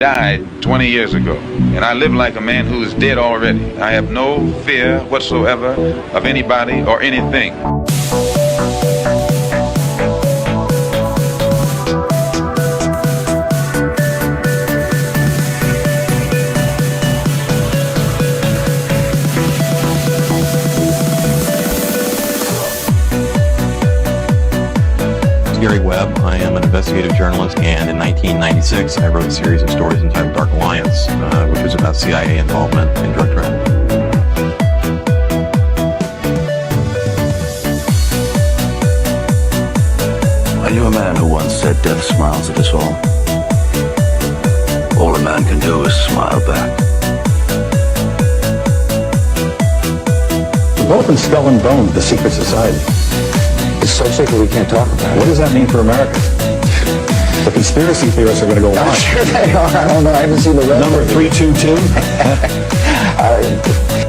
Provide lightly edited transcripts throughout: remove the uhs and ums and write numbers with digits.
Died 20 years ago, and I live like a man who is dead already. I have no fear whatsoever of anybody or anything. Gary Webb. I am an investigative journalist, and in 1996 I wrote a series of stories entitled Dark Alliance, which was about CIA involvement in drug trafficking. I knew a man who once said death smiles at us all. All a man can do is smile back. We've both been skull and bone, the secret society. It's so secret we can't talk about it. What does that mean for America? The conspiracy theorists are going to go on. I'm sure they are. I don't know. I haven't seen the rest. Number 322.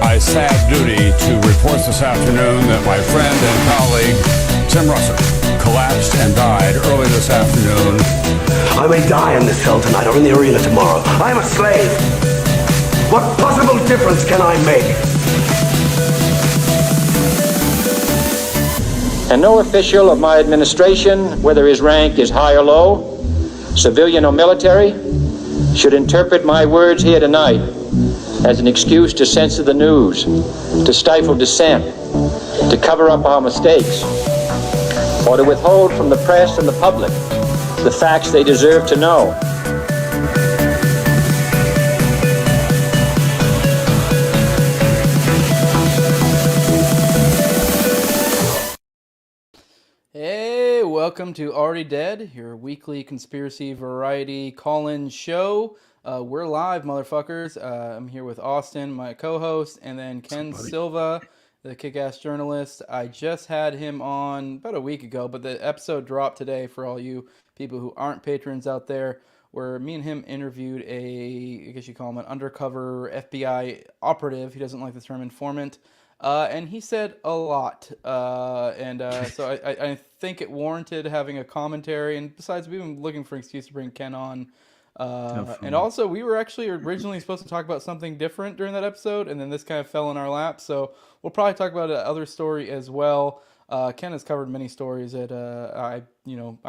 I have duty to report this afternoon that my friend and colleague, Tim Russell, collapsed and died early this afternoon. I may die in this cell tonight or in the arena tomorrow. I'm a slave. What possible difference can I make? And no official of my administration, whether his rank is high or low, civilian or military, should interpret my words here tonight as an excuse to censor the news, to stifle dissent, to cover up our mistakes, or to withhold from the press and the public the facts they deserve to know. Hey, welcome to Already Dead, your weekly conspiracy variety call-in show. We're live, motherfuckers. I'm here with Austin, my co-host, and then Ken Silva, the kick-ass journalist. I just had him on about a week ago, but the episode dropped today for all you people who aren't patrons out there, where me and him interviewed I guess you call him an undercover FBI operative. He doesn't like the term informant. And he said a lot, so I think it warranted having a commentary, and besides, we've been looking for an excuse to bring Ken on, and also, we were actually originally supposed to talk about something different during that episode, and then this kind of fell in our lap, so we'll probably talk about another story as well. Ken has covered many stories that, I've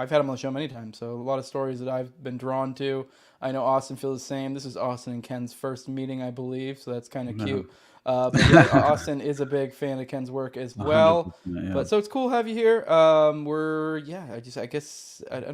had him on the show many times, so a lot of stories that I've been drawn to. I know Austin feels the same. This is Austin and Ken's first meeing, I believe, so that's kind of cute. But yeah, Austin is a big fan of Ken's work as well. Yeah. But so it's cool to have you here. I don't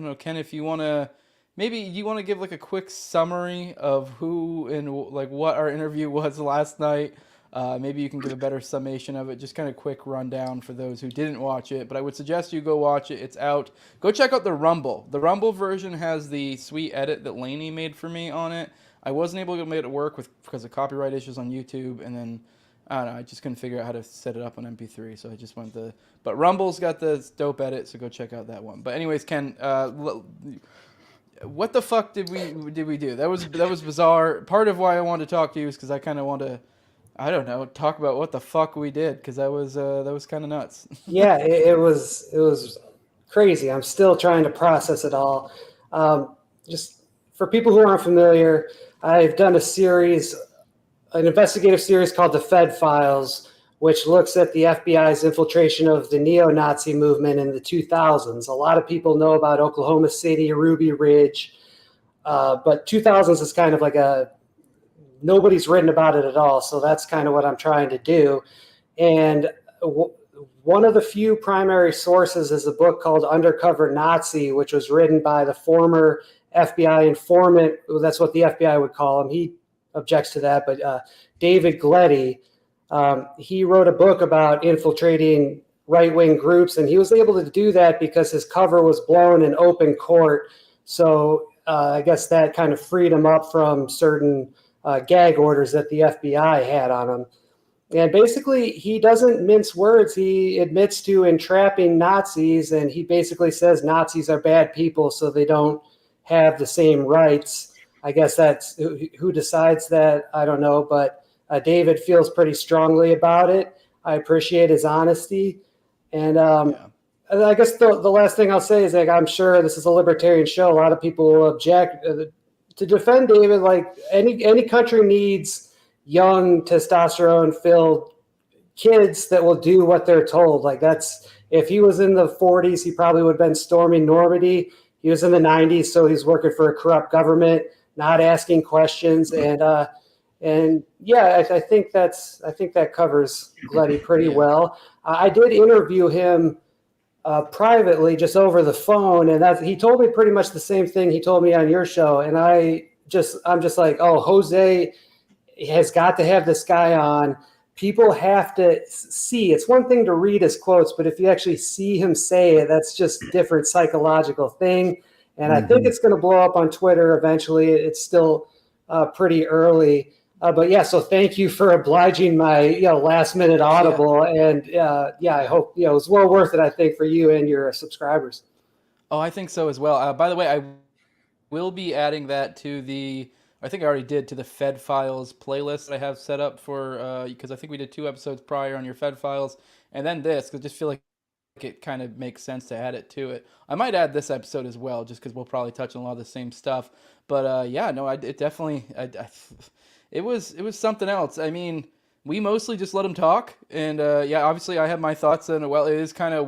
know, Ken, if you want to, maybe you want to give like a quick summary of who and like what our interview was last night. Maybe you can give a better summation of it, just kind of quick rundown for those who didn't watch it. But I would suggest you go watch it. It's out. Go check out the Rumble. The Rumble version has the sweet edit that Lainey made for me on it. I wasn't able to make it work because of copyright issues on YouTube, and then I don't know, I just couldn't figure out how to set it up on MP3, so I just went but Rumble's got the dope edit, so go check out that one. But anyways, Ken, what the fuck did we do? That was bizarre. Part of why I wanted to talk to you is because I kind of want to, I don't know, talk about what the fuck we did, because that was kind of nuts. Yeah, it was crazy. I'm still trying to process it all. Just for people who aren't familiar, I've done an investigative series called The Fed Files, which looks at the FBI's infiltration of the neo-Nazi movement in the 2000s. A lot of people know about Oklahoma City, Ruby Ridge, but 2000s is kind of like nobody's written about it at all, so that's kind of what I'm trying to do. And one of the few primary sources is a book called Undercover Nazi, which was written by the former FBI informant. That's what the FBI would call him. He objects to that, but David Gletty, he wrote a book about infiltrating right-wing groups, and he was able to do that because his cover was blown in open court. So I guess that kind of freed him up from certain gag orders that the FBI had on him. And basically, he doesn't mince words. He admits to entrapping Nazis, and he basically says Nazis are bad people, so they don't have the same rights. I guess that's who decides that. I don't know, but David feels pretty strongly about it. I appreciate his honesty. And I guess the last thing I'll say is, like, I'm sure this is a libertarian show. A lot of people will object to defend David, like any country needs young testosterone-filled kids that will do what they're told. Like that's, if he was in the 40s, he probably would have been storming Normandy. He was in the 90s, so he's working for a corrupt government, not asking questions. And yeah, I think that covers Gleddy pretty well. I did interview him privately, just over the phone, and he told me pretty much the same thing he told me on your show. And I'm just like, oh, Jose has got to have this guy on. People have to see. It's one thing to read his quotes, but if you actually see him say it, that's just a different psychological thing. And I think it's going to blow up on Twitter eventually. It's still pretty early. But yeah, so thank you for obliging my last minute audible, and I hope it was well worth it. I think for you and your subscribers. Oh, I think so as well. By the way, I will be adding that to the. I think I already did, to the Fed Files playlist that I have set up for because I think we did 2 episodes prior on your Fed Files, and then this, because I just feel like it kind of makes sense to add it to it. I might add this episode as well, just because we'll probably touch on a lot of the same stuff. But it definitely. It was something else. I mean, we mostly just let him talk, and obviously I have my thoughts on it. Well, it is kind of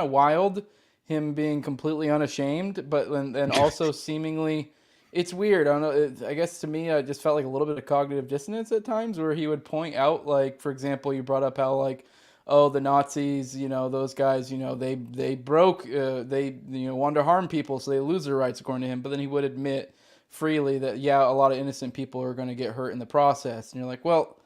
wild, him being completely unashamed, but then also seemingly, it's weird. I don't know. I guess to me, I just felt like a little bit of cognitive dissonance at times, where he would point out, like, for example, you brought up how, like, oh, the Nazis, those guys, they broke, they wanted to harm people, so they lose their rights according to him. But then he would admit freely that a lot of innocent people are going to get hurt in the process, and you're like, well,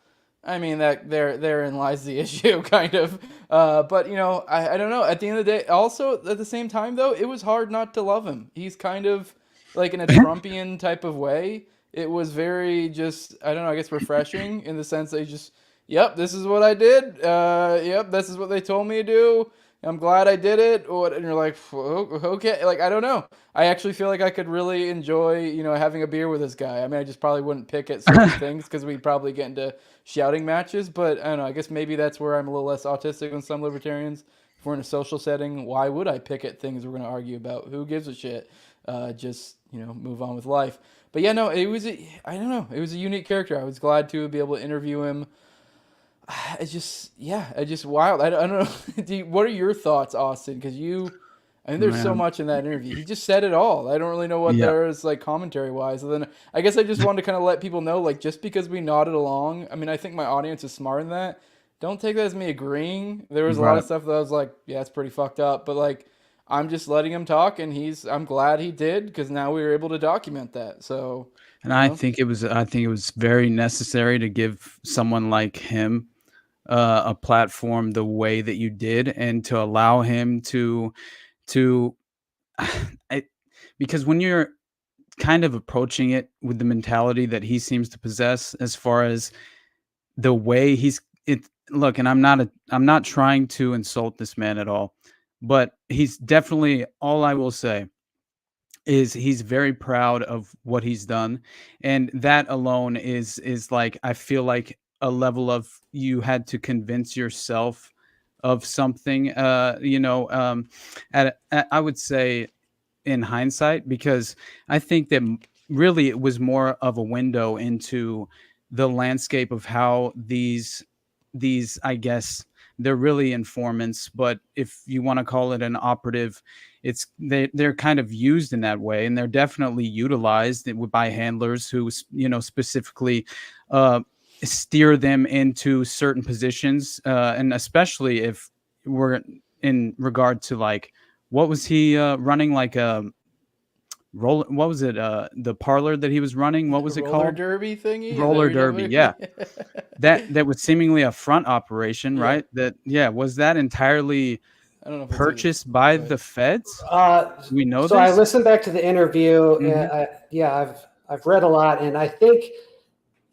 I mean, that therein lies the issue, kind of. But I don't know. At the end of the day, also at the same time though, it was hard not to love him. He's kind of like in a Trumpian type of way. It was very just, I don't know, I guess refreshing in the sense that he just, yep, this is what I did. Yep, this is what they told me to do. I'm glad I did it. And you're like, okay, like, I don't know. I actually feel like I could really enjoy, having a beer with this guy. I mean, I just probably wouldn't pick at certain things because we'd probably get into shouting matches. But I don't know. I guess maybe that's where I'm a little less autistic than some libertarians. If we're in a social setting, why would I pick at things we're going to argue about? Who gives a shit? Just, move on with life. But yeah, no, it was, I don't know. It was a unique character. I was glad to be able to interview him. It's just, wild. I don't know. What are your thoughts, Austin? Because there's so much in that interview. He just said it all. I don't really know what there is, like, commentary-wise. And then I guess I just wanted to kind of let people know, like, just because we nodded along, I mean, I think my audience is smart in that. Don't take that as me agreeing. There was a lot of stuff that I was like, yeah, it's pretty fucked up. But, like, I'm just letting him talk, and I'm glad he did, because now we were able to document that. So, and I think it was very necessary to give someone like him a platform the way that you did, and to allow him to because when you're kind of approaching it with the mentality that he seems to possess, as far as the way look, and I'm not trying to insult this man at all, but he's definitely, all I will say is he's very proud of what he's done, and that alone is like, I feel like a level of, you had to convince yourself of something, I would say in hindsight, because I think that really it was more of a window into the landscape of how these, I guess, they're really informants, but if you want to call it an operative, they're kind of used in that way, and they're definitely utilized by handlers who, specifically steer them into certain positions, and especially if we're in regard to, like, what was he running, like a roll? What was it? The parlor that he was running. What was it called? Roller derby thingy. Roller derby. Yeah, that was seemingly a front operation, right? Was that entirely I don't know if purchased by the feds? We know. So I listened back to the interview, and I've read a lot, and I think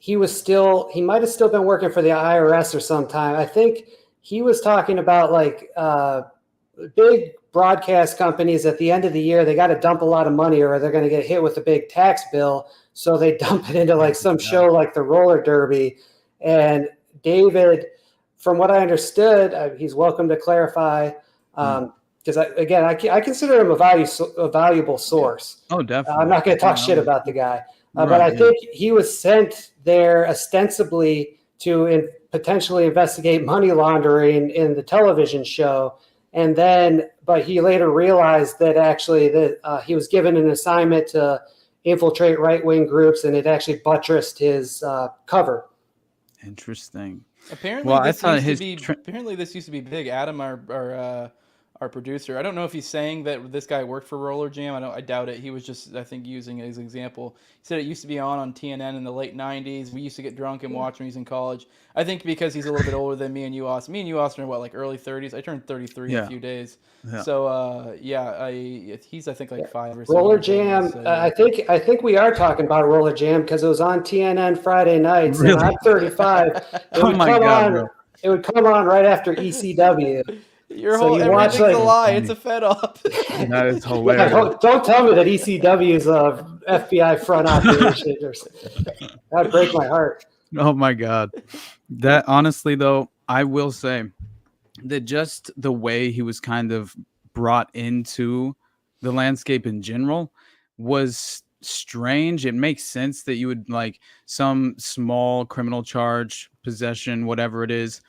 he might have still been working for the IRS or sometime. I think he was talking about, like, big broadcast companies at the end of the year, they got to dump a lot of money or they're going to get hit with a big tax bill. So they dump it into, like, some show like the roller derby. And David, from what I understood, he's welcome to clarify, because I consider him a valuable source. Oh, definitely. I'm not going to talk shit about the guy, but Right, I think he was sent there ostensibly to potentially investigate money laundering in the television show, and then, but he later realized that actually that he was given an assignment to infiltrate right-wing groups, and it actually buttressed his cover. Interesting. Apparently, Well, I this thought used to his be. Apparently, this used to be big. Adam, our producer. I don't know if he's saying that this guy worked for Roller Jam. I doubt it. He was just, I think, using it as an example. He said it used to be on TNN in the late '90s. We used to get drunk and watch when he was in college. I think because he's a little bit older than me and you, Austin. Me and you, Austin, are what, like early 30s? I turned 33 in a few days. Yeah. So he's I think like 5 or 6. Roller Jam. So, I think we are talking about Roller Jam because it was on TNN Friday nights. Really? And I'm 35. Oh my God, bro. It would come on right after ECW. Your So whole you everything's watch, a lie. It's a fed up. That is hilarious. Don't tell me that ECW is a FBI front operation. That'd break my heart. Oh my God. That honestly, though, I will say that just the way he was kind of brought into the landscape in general was strange. It makes sense that you would like some small criminal charge, possession, whatever it is.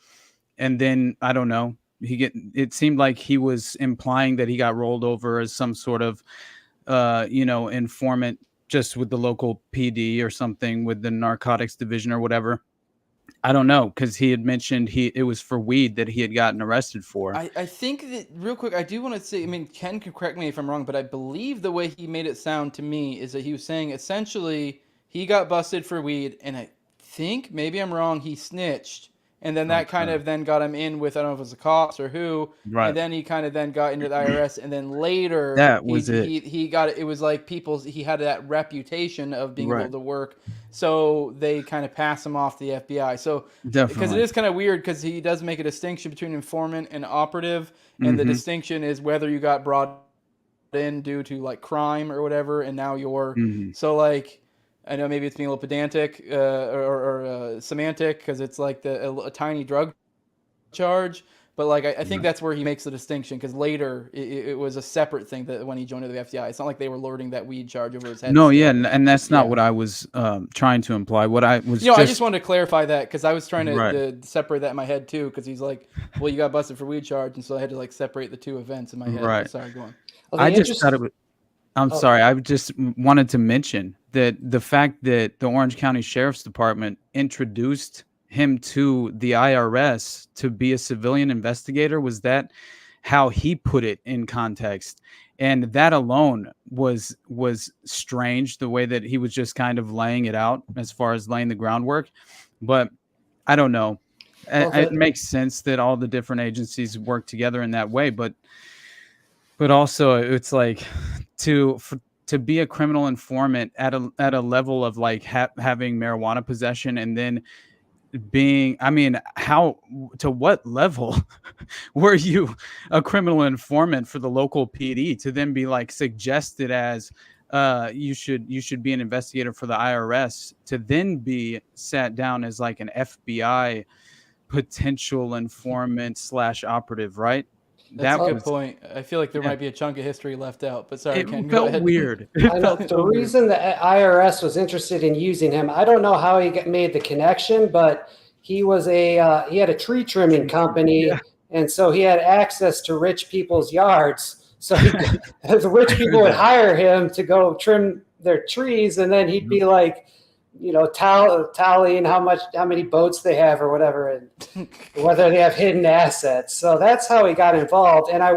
And then I don't know. It seemed like he was implying that he got rolled over as some sort of informant just with the local PD or something with the narcotics division or whatever. I don't know, because he had mentioned it was for weed that he had gotten arrested for. I think that, real quick, I do want to say, I mean, Ken can correct me if I'm wrong, but I believe the way he made it sound to me is that he was saying essentially he got busted for weed, and I think, maybe I'm wrong, he snitched. And then that kind of then got him in with, I don't know if it was the cops or who. Right. And then he kind of then got into the IRS. And then later, he got it was like he had that reputation of being able to work. So they kind of pass him off to the FBI. So, because it is kind of weird because he does make a distinction between informant and operative. And the distinction is whether you got brought in due to like crime or whatever. And now you're, so like, I know maybe it's being a little pedantic or semantic because it's like a tiny drug charge, but like I think that's where he makes the distinction because later it was a separate thing that when he joined the FBI, it's not like they were lording that weed charge over his head. No, and that's not what I was trying to imply. What I was, I just wanted to clarify that because I was trying to separate that in my head too because he's like, well, you got busted for weed charge, and so I had to like separate the two events in my head. Right. Sorry, go on. Well, I just thought it was. I'm sorry. I just wanted to mention that the fact that the Orange County Sheriff's Department introduced him to the IRS to be a civilian investigator was that how he put it in context. And that alone was strange, the way that he was just kind of laying it out as far as laying the groundwork. But I don't know. It makes sense that all the different agencies work together in that way. But also it's like to be a criminal informant at a level of like having marijuana possession and then being, I mean, to what level were you a criminal informant for the local PD to then be like suggested as you should be an investigator for the IRS to then be sat down as like an FBI potential informant / operative, right? That's a good point. I feel like there might be a chunk of history left out, but sorry, Ken, it go felt ahead. weird. The reason the IRS was interested in using him, I don't know how he made the connection, but he was he had a tree trimming company, and so he had access to rich people's yards. So the rich people would hire him to go trim their trees, and then he'd be like, tallying how many boats they have or whatever, and whether they have hidden assets. So that's how he got involved. And I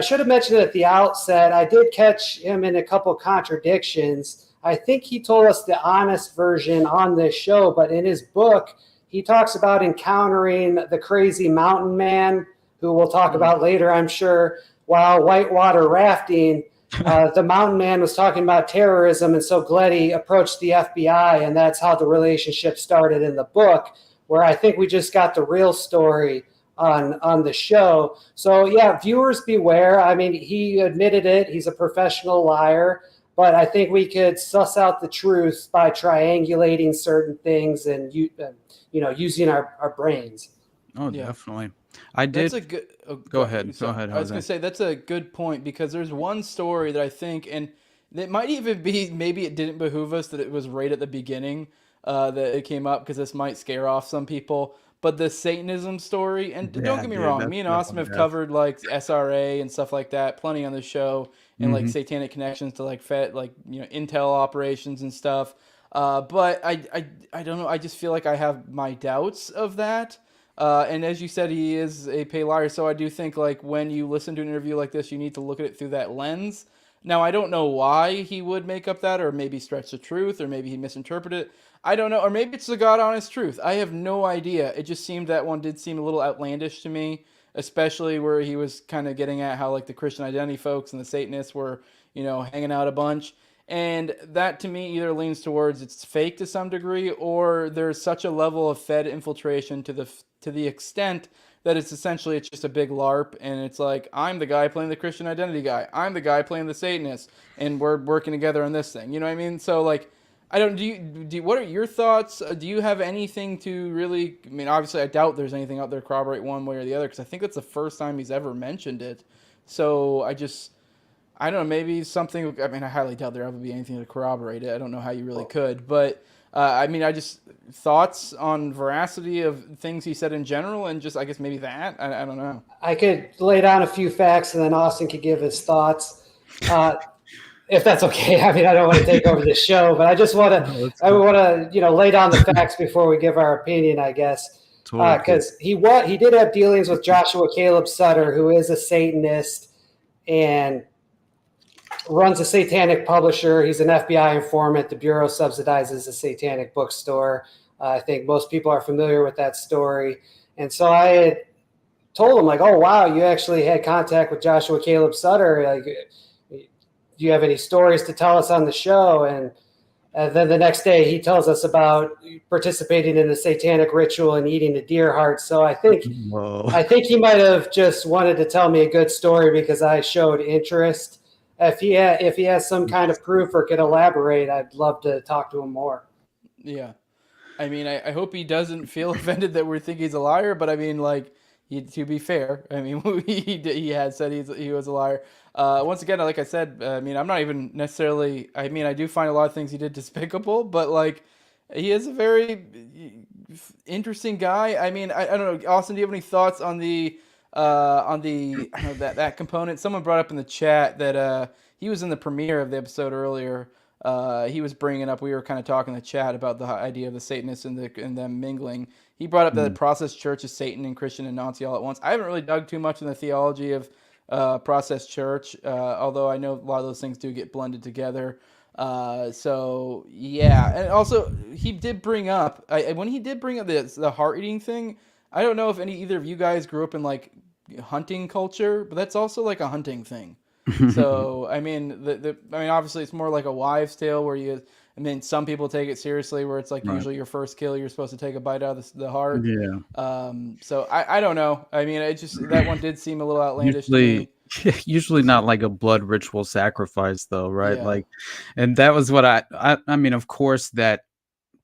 should have mentioned it at the outset. I did catch him in a couple contradictions. I think he told us the honest version on this show, but in his book, he talks about encountering the crazy mountain man, who we'll talk about later, I'm sure, while whitewater rafting. The mountain man was talking about terrorism, and so Gleddy approached the FBI, and that's how the relationship started in the book, where I think we just got the real story on the show. So yeah, viewers beware. I mean, he admitted it. He's a professional liar, but I think we could suss out the truth by triangulating certain things and using our brains. Oh, definitely. I did. That's a good. Oh, Go ahead. Go sorry. ahead, I was Jose. gonna say that's a good point because there's one story that I think, and it might even be maybe it didn't behoove us that it was right at the beginning that it came up because this might scare off some people. But the Satanism story, and don't Yeah, get me dude, wrong, that's me and that's Austin a have mess. covered like SRA and stuff like that, plenty on the show, and like Hmm. satanic connections to like Fed, like intel operations and stuff. But I don't know. I just feel like I have my doubts of that. And as you said, he is a pay liar. So I do think like when you listen to an interview like this, you need to look at it through that lens. Now I don't know why he would make up that, or maybe stretch the truth, or maybe he misinterpreted it. I don't know, or maybe it's the God honest truth. I have no idea. It just seemed that one did seem a little outlandish to me, especially where he was kind of getting at how like the Christian identity folks and the Satanists were, hanging out a bunch. And that to me either leans towards it's fake to some degree, or there's such a level of Fed infiltration to the extent that it's just a big LARP, and it's like I'm the guy playing the Christian identity guy, I'm the guy playing the Satanist, and we're working together on this thing. You know what I mean? So like, I don't. What are your thoughts? Do you have anything to really? I mean, obviously, I doubt there's anything out there to corroborate one way or the other because I think that's the first time he's ever mentioned it. So I don't know, maybe something. I mean, I highly doubt there would be anything to corroborate it. I don't know how you really could, but I mean, I just thoughts on veracity of things he said in general, and just I guess maybe that I don't know. I could lay down a few facts, and then Austin could give his thoughts, if that's okay. I mean, I don't want to take over the show, but I just want to. I want to, lay down the facts before we give our opinion, I guess, because he did have dealings with Joshua Caleb Sutter, who is a Satanist and runs a satanic publisher. He's an FBI informant. The Bureau subsidizes a satanic bookstore. I think most people are familiar with that story. And so I had told him, like, oh, wow, you actually had contact with Joshua Caleb Sutter. Like, do you have any stories to tell us on the show? And then the next day he tells us about participating in the satanic ritual and eating the deer heart. So I think he might have just wanted to tell me a good story because I showed interest. If he has some kind of proof or could elaborate, I'd love to talk to him more. Yeah, I mean, I hope he doesn't feel offended that we think he's a liar. But I mean, like, to be fair, I mean, he had said he was a liar. Once again, like I said, I mean, I'm not even necessarily. I mean, I do find a lot of things he did despicable, but like, he is a very interesting guy. I mean, I don't know, Austin. Do you have any thoughts on the I don't know, that component? Someone brought up in the chat that he was in the premiere of the episode earlier. He was bringing up. We were kind of talking in the chat about the idea of the Satanists and them mingling. He brought up that the Process Church is Satan and Christian and Nazi all at once. I haven't really dug too much in the theology of Process Church, although I know a lot of those things do get blended together. So yeah, and also he did bring up when he did bring up the heart eating thing. I don't know if either of you guys grew up in like hunting culture, but that's also like a hunting thing. So I mean, obviously it's more like a wives' tale where some people take it seriously, where it's like usually your first kill, you're supposed to take a bite out of the heart. Yeah. So I don't know. I mean, that one did seem a little outlandish to me. Usually not like a blood ritual sacrifice though, right? Yeah. Like, and that was what I mean, of course that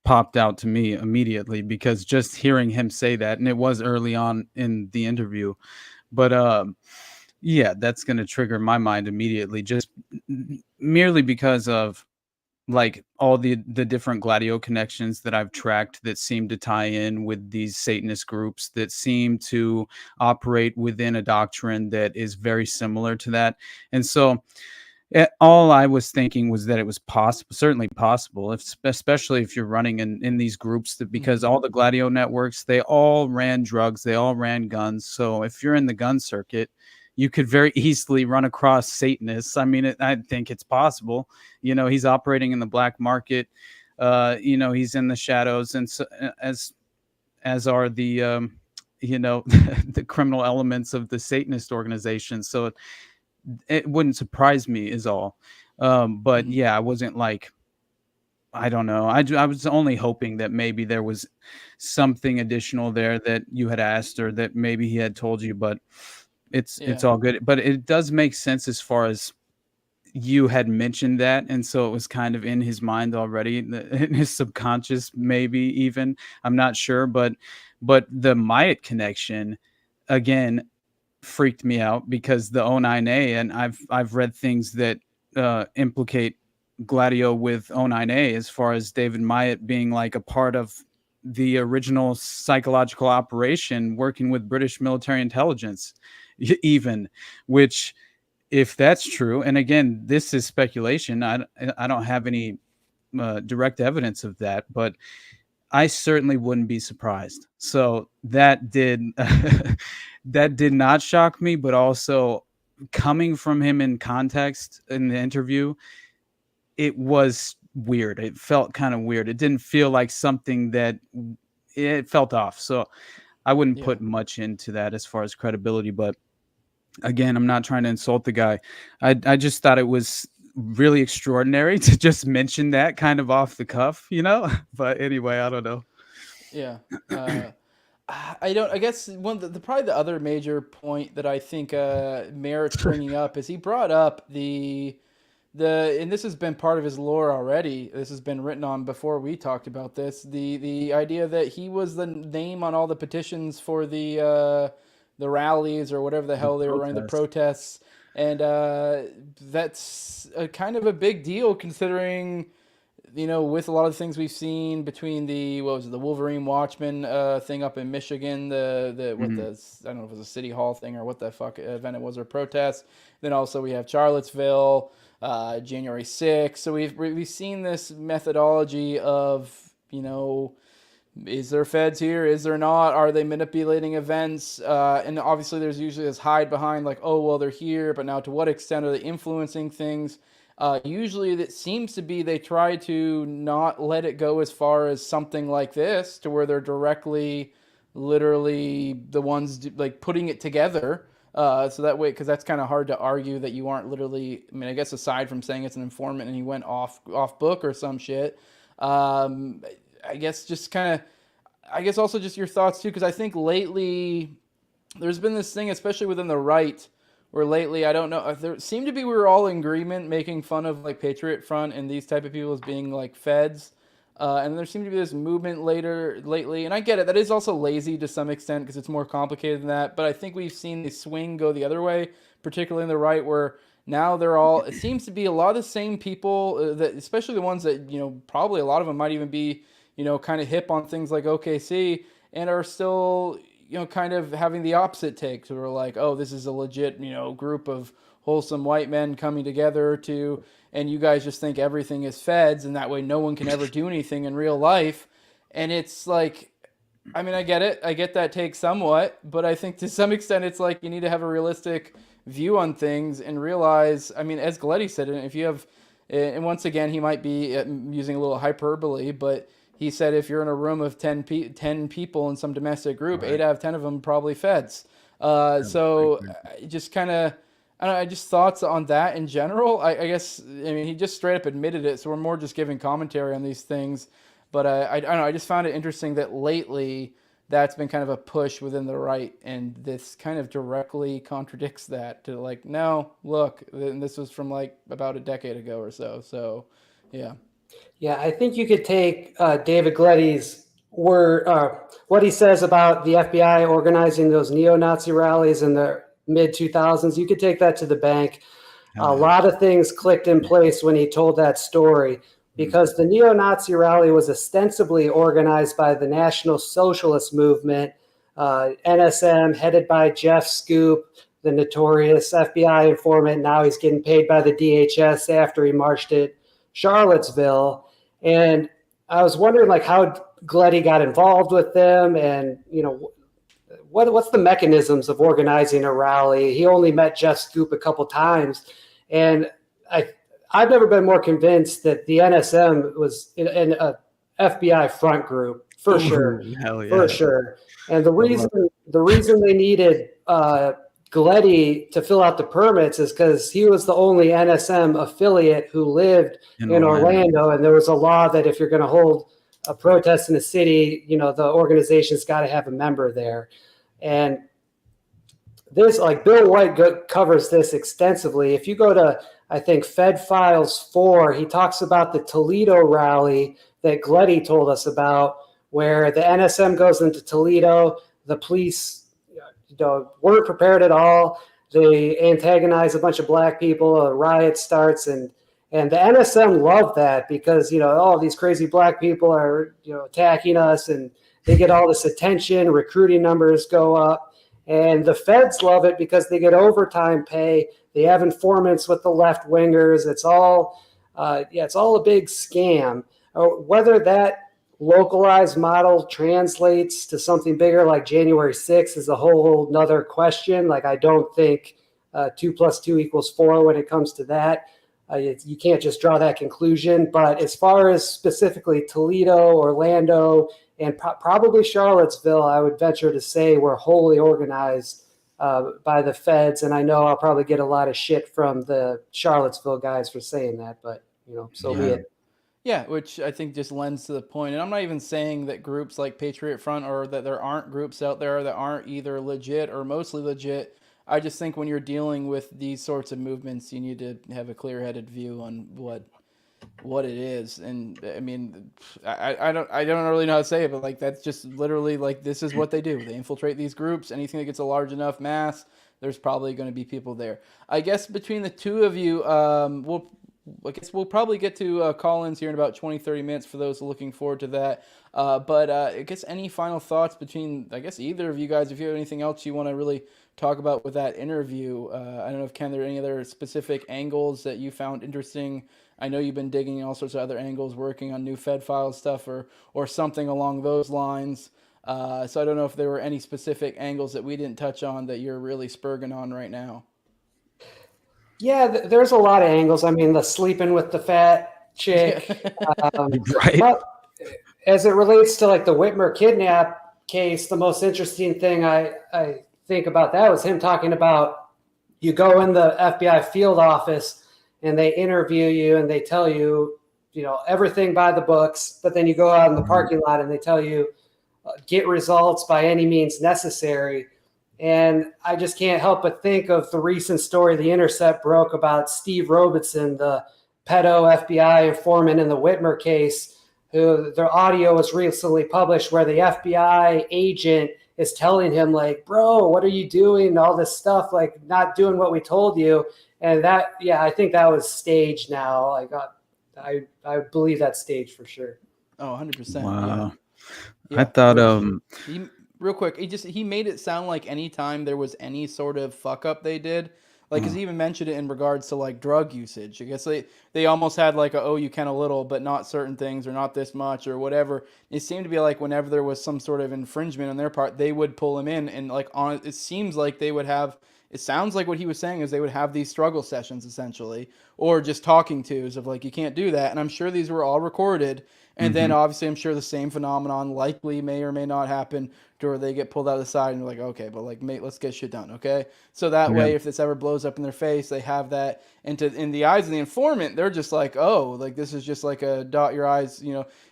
popped out to me immediately because just hearing him say that, and it was early on in the interview, but yeah, that's going to trigger my mind immediately, just merely because of like all the different Gladio connections that I've tracked that seem to tie in with these Satanist groups that seem to operate within a doctrine that is very similar to that. And so all I was thinking was that it was possible, certainly possible, especially if you're running in these groups, because all the Gladio networks, they all ran drugs, they all ran guns. So if you're in the gun circuit, you could very easily run across Satanists. I mean, I think it's possible. He's operating in the black market. He's in the shadows, and so, as are the the criminal elements of the Satanist organization. So it wouldn't surprise me is all. But yeah, I wasn't like, I don't know. I was only hoping that maybe there was something additional there that you had asked, or that maybe he had told you, but it's all good. But it does make sense as far as you had mentioned that. And so it was kind of in his mind already, in his subconscious, maybe even, I'm not sure, but the Myatt connection, again, freaked me out because the 09A, and I've read things that implicate Gladio with 09A as far as David Myatt being like a part of the original psychological operation working with British military intelligence, even, which, if that's true, and again, this is speculation, I don't have any direct evidence of that, but I certainly wouldn't be surprised. So that did that did not shock me, but also coming from him in context in the interview, it was weird. It felt kind of weird. It didn't feel like something that it felt off. So I wouldn't put much into that as far as credibility, but again, I'm not trying to insult the guy. I just thought it was really extraordinary to just mention that kind of off the cuff, you know? But anyway, I don't know. Yeah. I guess one of the probably the other major point that I think merits bringing up is he brought up the and this has been part of his lore already. This has been written on before we talked about this. The idea that he was the name on all the petitions for the rallies or whatever the hell they were running, the protests. And that's kind of a big deal considering, you know, with a lot of the things we've seen between the Wolverine Watchman thing up in Michigan, I don't know if it was a city hall thing or what the fuck event it was, or protest. Then also we have Charlottesville, January 6th. So we've seen this methodology of, you know, is there feds here? Is there not? Are they manipulating events? And obviously there's usually this hide behind like, oh, well, they're here, but now to what extent are they influencing things? Usually that seems to be they try to not let it go as far as something like this to where they're directly, literally the ones like putting it together. So that way, because that's kind of hard to argue that you aren't literally, I mean, I guess aside from saying it's an informant and he went off book or some shit, I guess just kind of, I guess also just your thoughts too, because I think lately there's been this thing, especially within the right, where lately, I don't know, there seemed to be we were all in agreement making fun of like Patriot Front and these type of people as being like feds. And there seemed to be this movement lately, and I get it, that is also lazy to some extent because it's more complicated than that, but I think we've seen the swing go the other way, particularly in the right, where now they're all, it seems to be a lot of the same people, that especially the ones that, you know, probably a lot of them might even be, you know, kind of hip on things like OKC and are still, you know, kind of having the opposite take. So we're like, oh, this is a legit, you know, group of wholesome white men coming together to, and you guys just think everything is feds and that way no one can ever do anything in real life. And it's like, I mean, I get it. I get that take somewhat, but I think to some extent it's like you need to have a realistic view on things and realize, I mean, as Galletti said, if you have, and once again, he might be using a little hyperbole, but he said if you're in a room of 10 people in some domestic group, right, 8 out of 10 of them probably feds. So just kind of, I don't know, just thoughts on that in general. I guess, I mean, he just straight up admitted it, so we're more just giving commentary on these things. But I don't know, I just found it interesting that lately that's been kind of a push within the right, and this kind of directly contradicts that to like, no, look, and this was from like about a decade ago or so. So, yeah. Yeah, I think you could take David Gletti's word, what he says about the FBI organizing those neo-Nazi rallies in the mid-2000s. You could take that to the bank. A lot of things clicked in place when he told that story, because the neo-Nazi rally was ostensibly organized by the National Socialist Movement, NSM, headed by Jeff Scoop, the notorious FBI informant. Now he's getting paid by the DHS after he marched at Charlottesville. And I was wondering like how Gletty got involved with them, and you know, what's the mechanisms of organizing a rally. He only met Jeff Scoop a couple times, and I've never been more convinced that the NSM was in a FBI front group for sure. Hell yeah. For sure. And the reason they needed Gletty to fill out the permits is because he was the only NSM affiliate who lived in Orlando, and there was a law that if you're going to hold a protest in a city, you know, the organization's got to have a member there. And this, like Bill White covers this extensively. If you go to, I think, Fed Files 4, he talks about the Toledo rally that Gletty told us about, where the NSM goes into Toledo, the police weren't prepared at all. They antagonize a bunch of black people. A riot starts, and the NSM loved that because all these crazy black people are attacking us, and they get all this attention. Recruiting numbers go up, and the feds love it because they get overtime pay. They have informants with the left wingers. It's all it's all a big scam. Whether that localized model translates to something bigger like January 6th is a whole nother question. Like, I don't think 2 + 2 = 4 when it comes to that. You can't just draw that conclusion. But as far as specifically Toledo, Orlando, and probably Charlottesville, I would venture to say we're wholly organized by the feds. And I know I'll probably get a lot of shit from the Charlottesville guys for saying that, but so be it. Yeah, which I think just lends to the point. And I'm not even saying that groups like Patriot Front or that there aren't groups out there that aren't either legit or mostly legit. I just think when you're dealing with these sorts of movements, you need to have a clear-headed view on what it is. And I mean, I don't really know how to say it, but like that's just literally like this is what they do. They infiltrate these groups. Anything that gets a large enough mass, there's probably going to be people there. I guess between the two of you, we'll probably get to call-ins here in about 20-30 minutes for those looking forward to that. But I guess any final thoughts between, I guess, either of you guys, if you have anything else you want to really talk about with that interview. I don't know if, Ken, there are any other specific angles that you found interesting. I know you've been digging all sorts of other angles, working on new Fed file stuff or something along those lines. So I don't know if there were any specific angles that we didn't touch on that you're really spurging on right now. Yeah, there's a lot of angles. I mean, the sleeping with the fat chick. Right. But as it relates to like the Whitmer kidnap case, the most interesting thing I think about that was him talking about you go in the FBI field office and they interview you and they tell you, everything by the books, but then you go out in the parking lot and they tell you get results by any means necessary. And I just can't help but think of the recent story The Intercept broke about Steve Robertson, the pedo FBI informant in the Whitmer case, who their audio was recently published where the FBI agent is telling him like, bro, what are you doing? All this stuff, like not doing what we told you. And that, I think that was staged now. Like I believe that's staged for sure. Oh, 100%. Wow. Yeah. I thought, real quick, he made it sound like anytime there was any sort of fuck up they did, like, because he even mentioned it in regards to like drug usage. I guess they almost had like you can a little, but not certain things or not this much or whatever. It seemed to be like whenever there was some sort of infringement on their part, they would pull him in and like it seems like they would have. It sounds like what he was saying is they would have these struggle sessions essentially, or just talking tos of like, you can't do that. And I'm sure these were all recorded. And then obviously I'm sure the same phenomenon likely may or may not happen to where they get pulled out of the side and they're like, okay, but like, mate, let's get shit done. Okay. So that way, if this ever blows up in their face, they have that. And in the eyes of the informant, they're just like, oh, like this is just like a dot your eyes,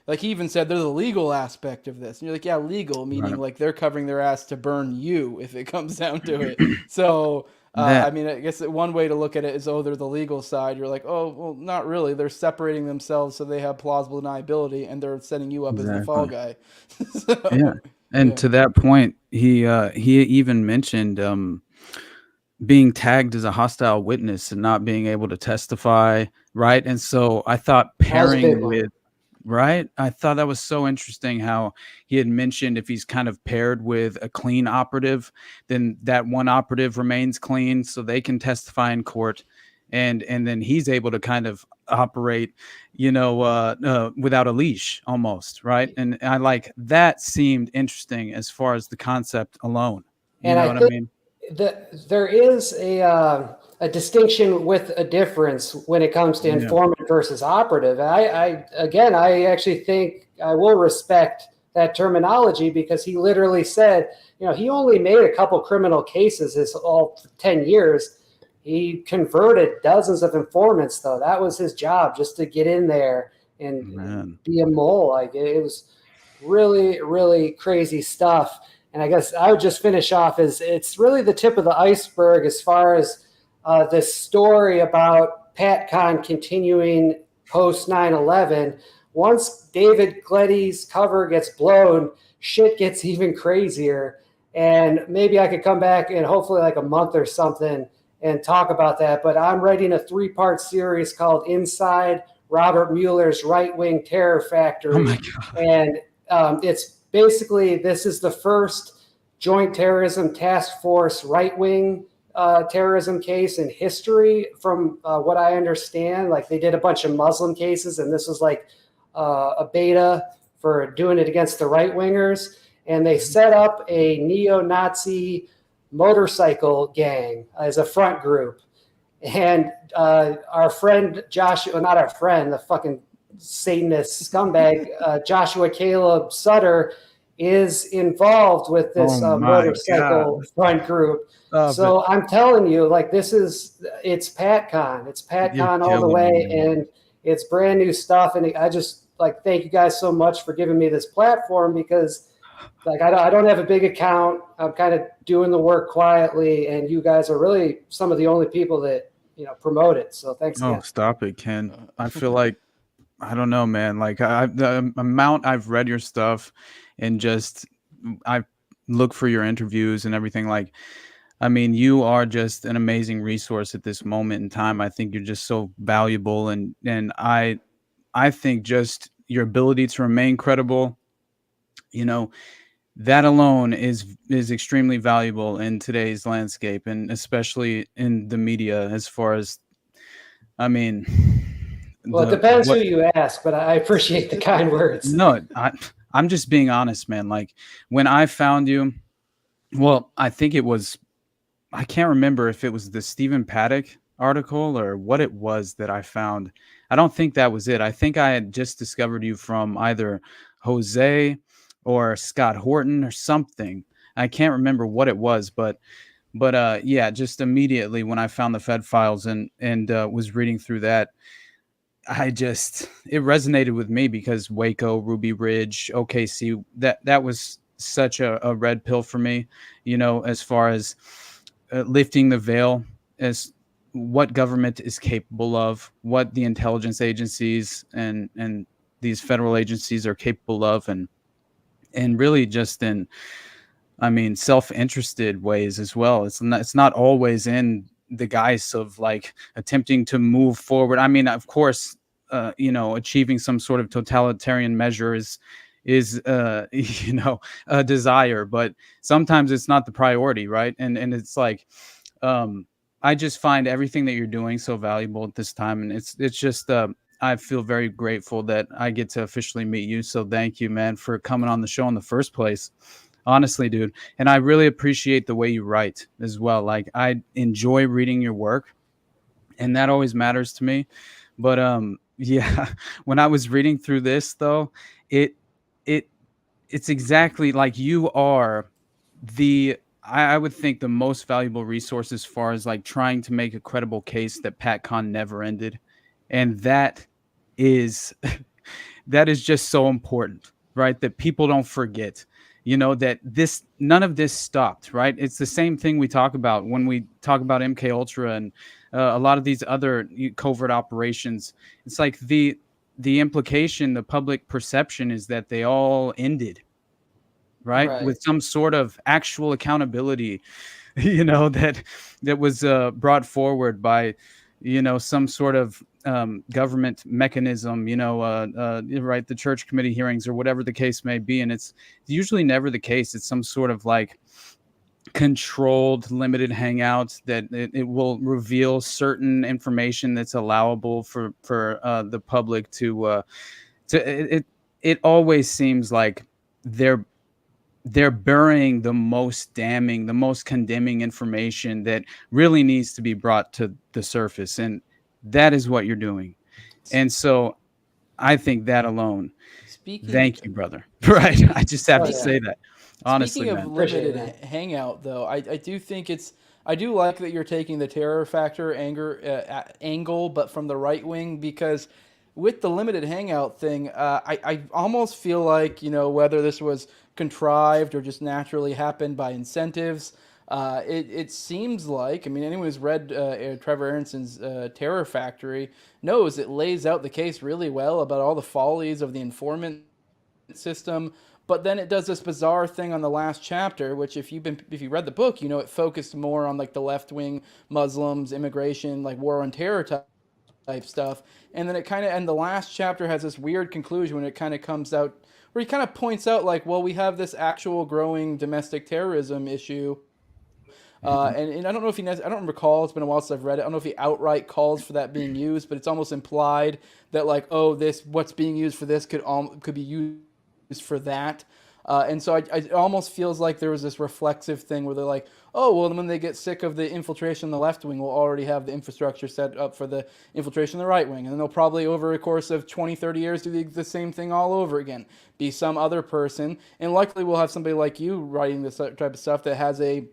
like he even said there's a legal aspect of this. And you're like, yeah, legal, meaning like they're covering their ass to burn you if it comes down to it. So, I mean, I guess one way to look at it is, they're the legal side. You're like, oh, well, not really. They're separating themselves so they have plausible deniability, and they're setting you up as the fall guy. And to that point, he even mentioned being tagged as a hostile witness and not being able to testify, right? And so I thought pairing with. Right. I thought that was so interesting how he had mentioned if he's kind of paired with a clean operative, then that one operative remains clean so they can testify in court. And then he's able to kind of operate, without a leash almost. Right. And I like that seemed interesting as far as the concept alone. You know what I mean? There is a distinction with a difference when it comes to informant versus operative. I actually think I will respect that terminology because he literally said, he only made a couple criminal cases his all 10 years. He converted dozens of informants, though. That was his job, just to get in there and be a mole. Like it was really, really crazy stuff. And I guess I would just finish off as it's really the tip of the iceberg as far as this story about PatCon continuing post 9/11. Once David Gletty's cover gets blown, shit gets even crazier. And maybe I could come back in hopefully like a month or something and talk about that. But I'm writing a 3-part series called Inside Robert Mueller's Right-Wing Terror Factory. Oh my God. And it's basically, this is the first Joint Terrorism Task Force right-wing terrorism case in history, from what I understand. Like, they did a bunch of Muslim cases, and this was like a beta for doing it against the right-wingers. And they set up a neo-Nazi motorcycle gang as a front group. And our friend Joshua, not our friend, the fucking Satanist scumbag, Joshua Caleb Sutter, is involved with this motorcycle front group. So I'm telling you, like, it's PatCon. It's PatCon all the way, and it's brand new stuff. And I just like thank you guys so much for giving me this platform, because like I don't have a big account. I'm kind of doing the work quietly, and you guys are really some of the only people that promote it. So thanks again. Oh, stop it, Ken. I feel like I don't know, man. Like the amount I've read your stuff, and just I look for your interviews and everything. Like, I mean, you are just an amazing resource at this moment in time. I think you're just so valuable, and I think just your ability to remain credible, that alone is extremely valuable in today's landscape, and especially in the media. As far as, I mean, well, it depends who you ask, but I appreciate the kind words. No, I'm just being honest, man. Like, when I found you, well, I think it was, I can't remember if it was the Stephen Paddock article or what it was that I found. I don't think that was it. I think I had just discovered you from either Jose or Scott Horton or something. I can't remember what it was, but yeah, just immediately when I found the Fed files and was reading through that, it resonated with me, because Waco, Ruby Ridge, OKC, that was such a red pill for me, as far as lifting the veil as what government is capable of, what the intelligence agencies and these federal agencies are capable of, and really just in, I mean, self-interested ways as well. It's not always in the guise of like attempting to move forward. I mean, of course, achieving some sort of totalitarian measure is a desire, but sometimes it's not the priority, right? And it's like, I just find everything that you're doing so valuable at this time, and it's just I feel very grateful that I get to officially meet you. So thank you, man, for coming on the show in the first place. Honestly, dude. And I really appreciate the way you write as well. Like, I enjoy reading your work, and that always matters to me. But yeah, when I was reading through this though, it's exactly like you are I would think the most valuable resource as far as like trying to make a credible case that PatCon never ended. And that is just so important, right? That people don't forget, that none of this stopped, right? It's the same thing we talk about when we talk about MK Ultra and a lot of these other covert operations. It's like the implication, the public perception is that they all ended, right? With some sort of actual accountability, that was brought forward by, some sort of government mechanism, right? The church committee hearings or whatever the case may be. And it's usually never the case. It's some sort of like controlled, limited hangout that it will reveal certain information that's allowable for the public to it always seems like they're burying the most damning, the most condemning information that really needs to be brought to the surface. And that is what you're doing. And so I think that alone, thank you, brother. Right. I just have to say that. Honestly, speaking of limited hangout, though, I do think I do like that you're taking the terror factor angle, but from the right wing, because with the limited hangout thing, I almost feel like, whether this was contrived or just naturally happened by incentives, it seems like, I mean, anyone who's read Trevor Aaronson's Terror Factory knows it lays out the case really well about all the follies of the informant system. But then it does this bizarre thing on the last chapter, which if you read the book, you know it focused more on like the left wing Muslims, immigration, like war on terror type stuff. And then the last chapter has this weird conclusion when it kind of comes out where he kind of points out like, well, we have this actual growing domestic terrorism issue. And I don't know if I don't recall, it's been a while since I've read it. I don't know if he outright calls for that being used, but it's almost implied that like, oh, what's being used for this could be used for that. And so it almost feels like there was this reflexive thing where they're like, oh, well, when they get sick of the infiltration in the left wing, we'll already have the infrastructure set up for the infiltration in the right wing. And then they'll probably, over a course of 20, 30 years, do the same thing all over again. Be some other person. And likely we'll have somebody like you writing this type of stuff that has the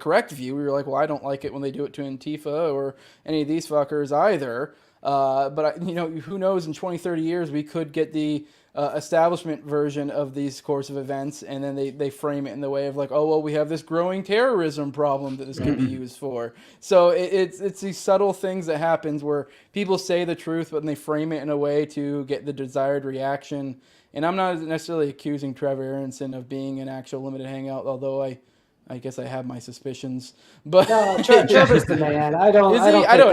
correct view. You're like, well, I don't like it when they do it to Antifa or any of these fuckers either. But who knows, in 20, 30 years, we could get the establishment version of these course of events, and then they frame it in the way of like, oh, well, we have this growing terrorism problem that this could be used for. So it's these subtle things that happens where people say the truth, but then they frame it in a way to get the desired reaction. And I'm not necessarily accusing Trevor Aronson of being an actual limited hangout, although I guess I have my suspicions. But no, Trevor's the man. I don't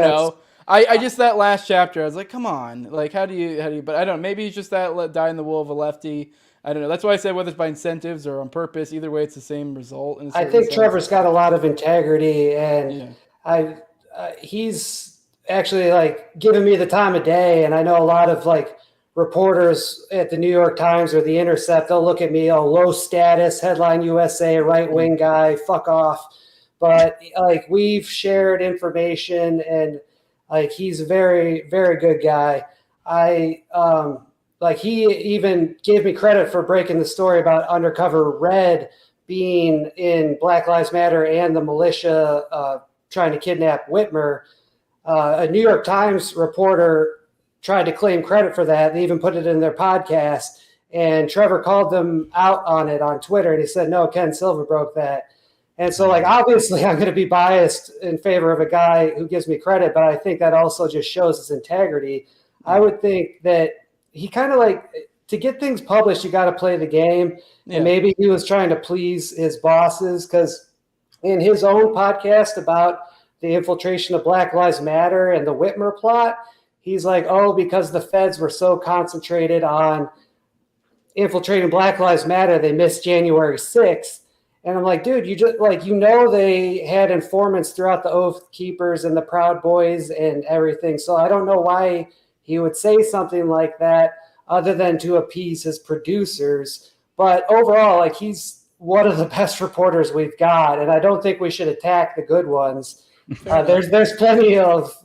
know. I just, that last chapter, I was like, come on. Like, how do you, but I don't know. Maybe he's just that die in the wool of a lefty. I don't know. That's why I said whether it's by incentives or on purpose, either way, it's the same result. I think sense. Trevor's got a lot of integrity, and he's actually like giving me the time of day. And I know a lot of like reporters at the New York Times or the Intercept, they'll look at me, low status, headline USA, right wing guy, fuck off. But like, we've shared information, and like, he's a very, very good guy. Like, he even gave me credit for breaking the story about Undercover Red being in Black Lives Matter and the militia trying to kidnap Whitmer. A New York Times reporter tried to claim credit for that. They even put it in their podcast, and Trevor called them out on it on Twitter, and he said, no, Ken Silva broke that. And so, like, obviously I'm going to be biased in favor of a guy who gives me credit, but I think that also just shows his integrity. I would think that he kind of like, to get things published, you got to play the game. Yeah. And maybe he was trying to please his bosses, because in his own podcast about the infiltration of Black Lives Matter and the Whitmer plot, he's like, oh, because the feds were so concentrated on infiltrating Black Lives Matter, they missed January 6th. And I'm like, dude, they had informants throughout the Oath Keepers and the Proud Boys and everything. So I don't know why he would say something like that other than to appease his producers. But overall, like, he's one of the best reporters we've got, and I don't think we should attack the good ones. There's plenty of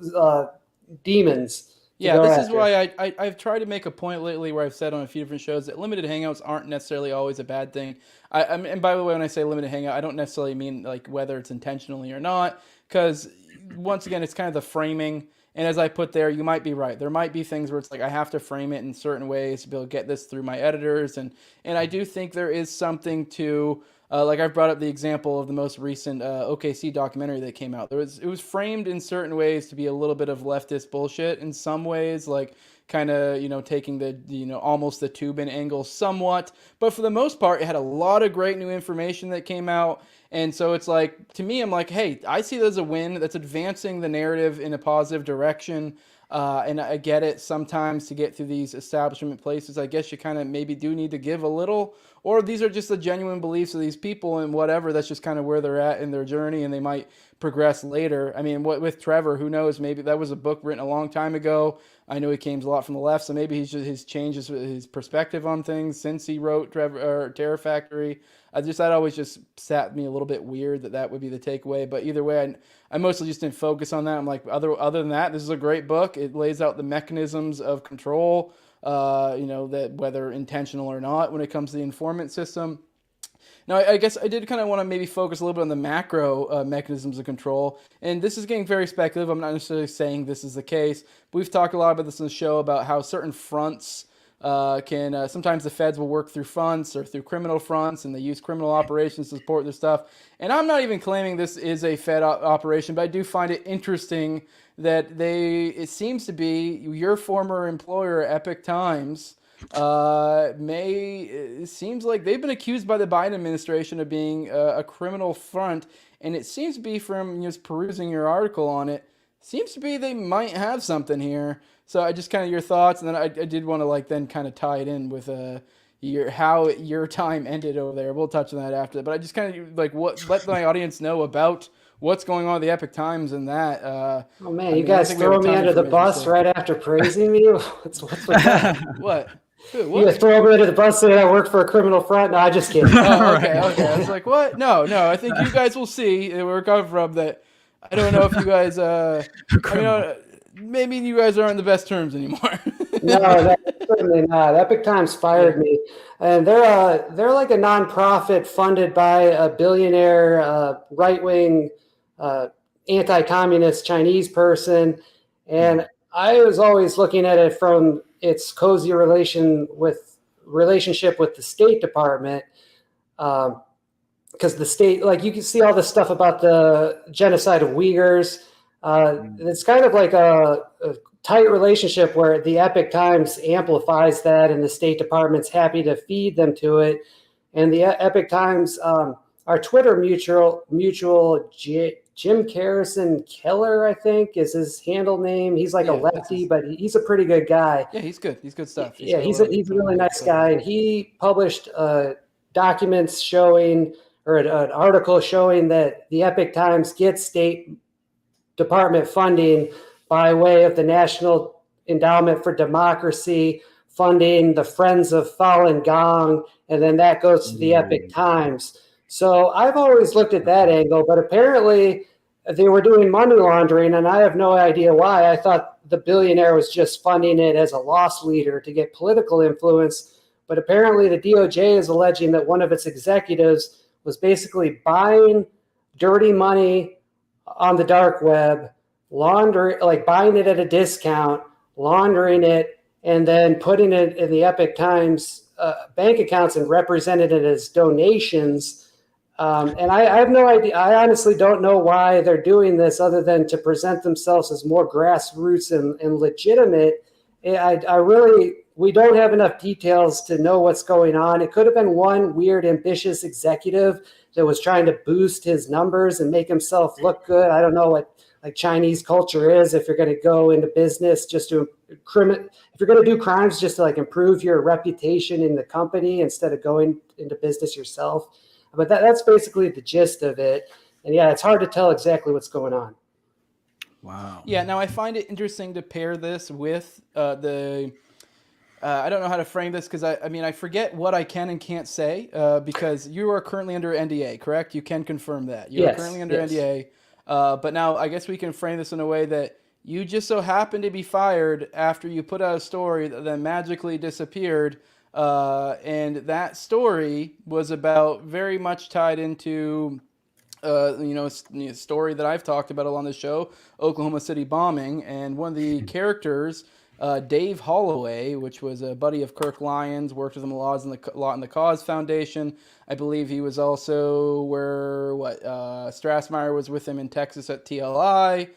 demons. Yeah, this is why I've tried to make a point lately where I've said on a few different shows that limited hangouts aren't necessarily always a bad thing. And by the way, when I say limited hangout, I don't necessarily mean like whether it's intentionally or not, because once again, it's kind of the framing. And as I put there, you might be right. There might be things where it's like I have to frame it in certain ways to be able to get this through my editors. And I do think there is something to, like I've brought up the example of the most recent OKC documentary that came out. It was framed in certain ways to be a little bit of leftist bullshit in some ways, like kind of, taking the, almost the Tubin angle somewhat. But for the most part, it had a lot of great new information that came out. And so it's like, to me, I'm like, hey, I see that as a win that's advancing the narrative in a positive direction. And I get it, sometimes to get through these establishment places, I guess you kind of maybe do need to give a little, or these are just the genuine beliefs of these people and whatever, that's just kind of where they're at in their journey and they might progress later. I mean, with Trevor, who knows, maybe that was a book written a long time ago. I know he came a lot from the left, so maybe he's changed his perspective on things since he wrote Terror Factory. That always just sat me a little bit weird that would be the takeaway. But either way, I mostly just didn't focus on that. I'm like, other than that, this is a great book. It lays out the mechanisms of control, that whether intentional or not when it comes to the informant system. Now, I guess I did kind of want to maybe focus a little bit on the macro mechanisms of control. And this is getting very speculative. I'm not necessarily saying this is the case. But we've talked a lot about this in the show about how certain fronts can sometimes the feds will work through fronts or through criminal fronts, and they use criminal operations to support their stuff. And I'm not even claiming this is a Fed operation, but I do find it interesting that it seems to be your former employer, Epic Times, may it seems like they've been accused by the Biden administration of being a criminal front, and it seems to be, from just perusing your article on it, seems to be they might have something here. So I just kind of your thoughts, and then I did want to then kind of tie it in with how your time ended over there. We'll touch on that after that, but I just kind of let my audience know about what's going on at the Epic Times and that. Oh man, you guys throw me under the bus right after praising me? What's with that? What? Dude, You guys throw me under the bus saying I work for a criminal front? No, I just kidding. Oh, okay. I was like, what? No. I think you guys will see where it comes from. That I don't know if you guys, maybe you guys aren't on the best terms anymore. No, certainly not. Epic Times fired me, and they're like a nonprofit funded by a billionaire, right-wing, anti-communist Chinese person, and I was always looking at it from its cozy relationship with the State Department, because the state, you can see all this stuff about the genocide of Uyghurs. It's kind of like a tight relationship where the Epic Times amplifies that, and the State Department's happy to feed them to it. And the Epic Times, our Twitter mutual Jim Carrison Keller, I think, is his handle name. He's like a lefty, but he's a pretty good guy. Yeah, he's good. He's good stuff. He's a really nice guy. And he published documents showing, or an article showing, that the Epic Times gets State Department funding by way of the National Endowment for Democracy, funding the Friends of Falun Gong, and then that goes to the Epic Times. So I've always looked at that angle, but apparently they were doing money laundering, and I have no idea why. I thought the billionaire was just funding it as a loss leader to get political influence, but apparently the DOJ is alleging that one of its executives was basically buying dirty money on the dark web, buying it at a discount, laundering it, and then putting it in the Epic Times bank accounts and represented it as donations. And I have no idea. I honestly don't know why they're doing this, other than to present themselves as more grassroots and legitimate. We don't have enough details to know what's going on. It could have been one weird, ambitious executive that was trying to boost his numbers and make himself look good. I don't know what Chinese culture is. If you're going to go into business just to if you're going to do crimes just to improve your reputation in the company instead of going into business yourself. But that's basically the gist of it. And yeah, it's hard to tell exactly what's going on. Wow. Yeah. Now I find it interesting to pair this with I don't know how to frame this, because I forget what I can and can't say, because you are currently under NDA, correct? You can confirm that. You are currently under NDA. But now I guess we can frame this in a way that you just so happened to be fired after you put out a story that then magically disappeared. And that story was about very much tied into, a story that I've talked about along the show, Oklahoma City bombing. And one of the characters, Dave Holloway, which was a buddy of Kirk Lyons, worked with him a lot in the Cause Foundation. I believe he was also where Strassmeyer was with him in Texas at TLI.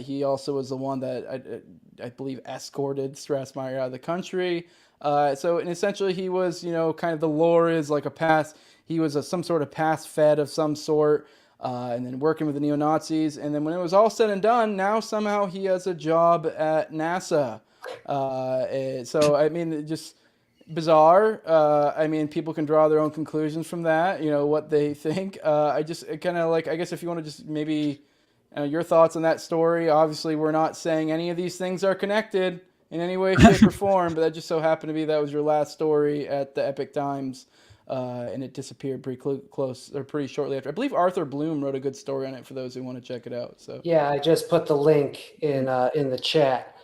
He also was the one that I believe escorted Strassmeyer out of the country. And essentially he was, kind of the lore is like he was some sort of pass fed of some sort. And then working with the neo-Nazis. And then when it was all said and done, now somehow he has a job at NASA. Just bizarre. People can draw their own conclusions from that, what they think. I guess if you want to just maybe your thoughts on that story. Obviously, we're not saying any of these things are connected in any way, shape, or form, but that just so happened to be that was your last story at the Epic Times. And it disappeared pretty close or pretty shortly after. I believe Arthur Bloom wrote a good story on it for those who want to check it out. So yeah, I just put the link in the chat.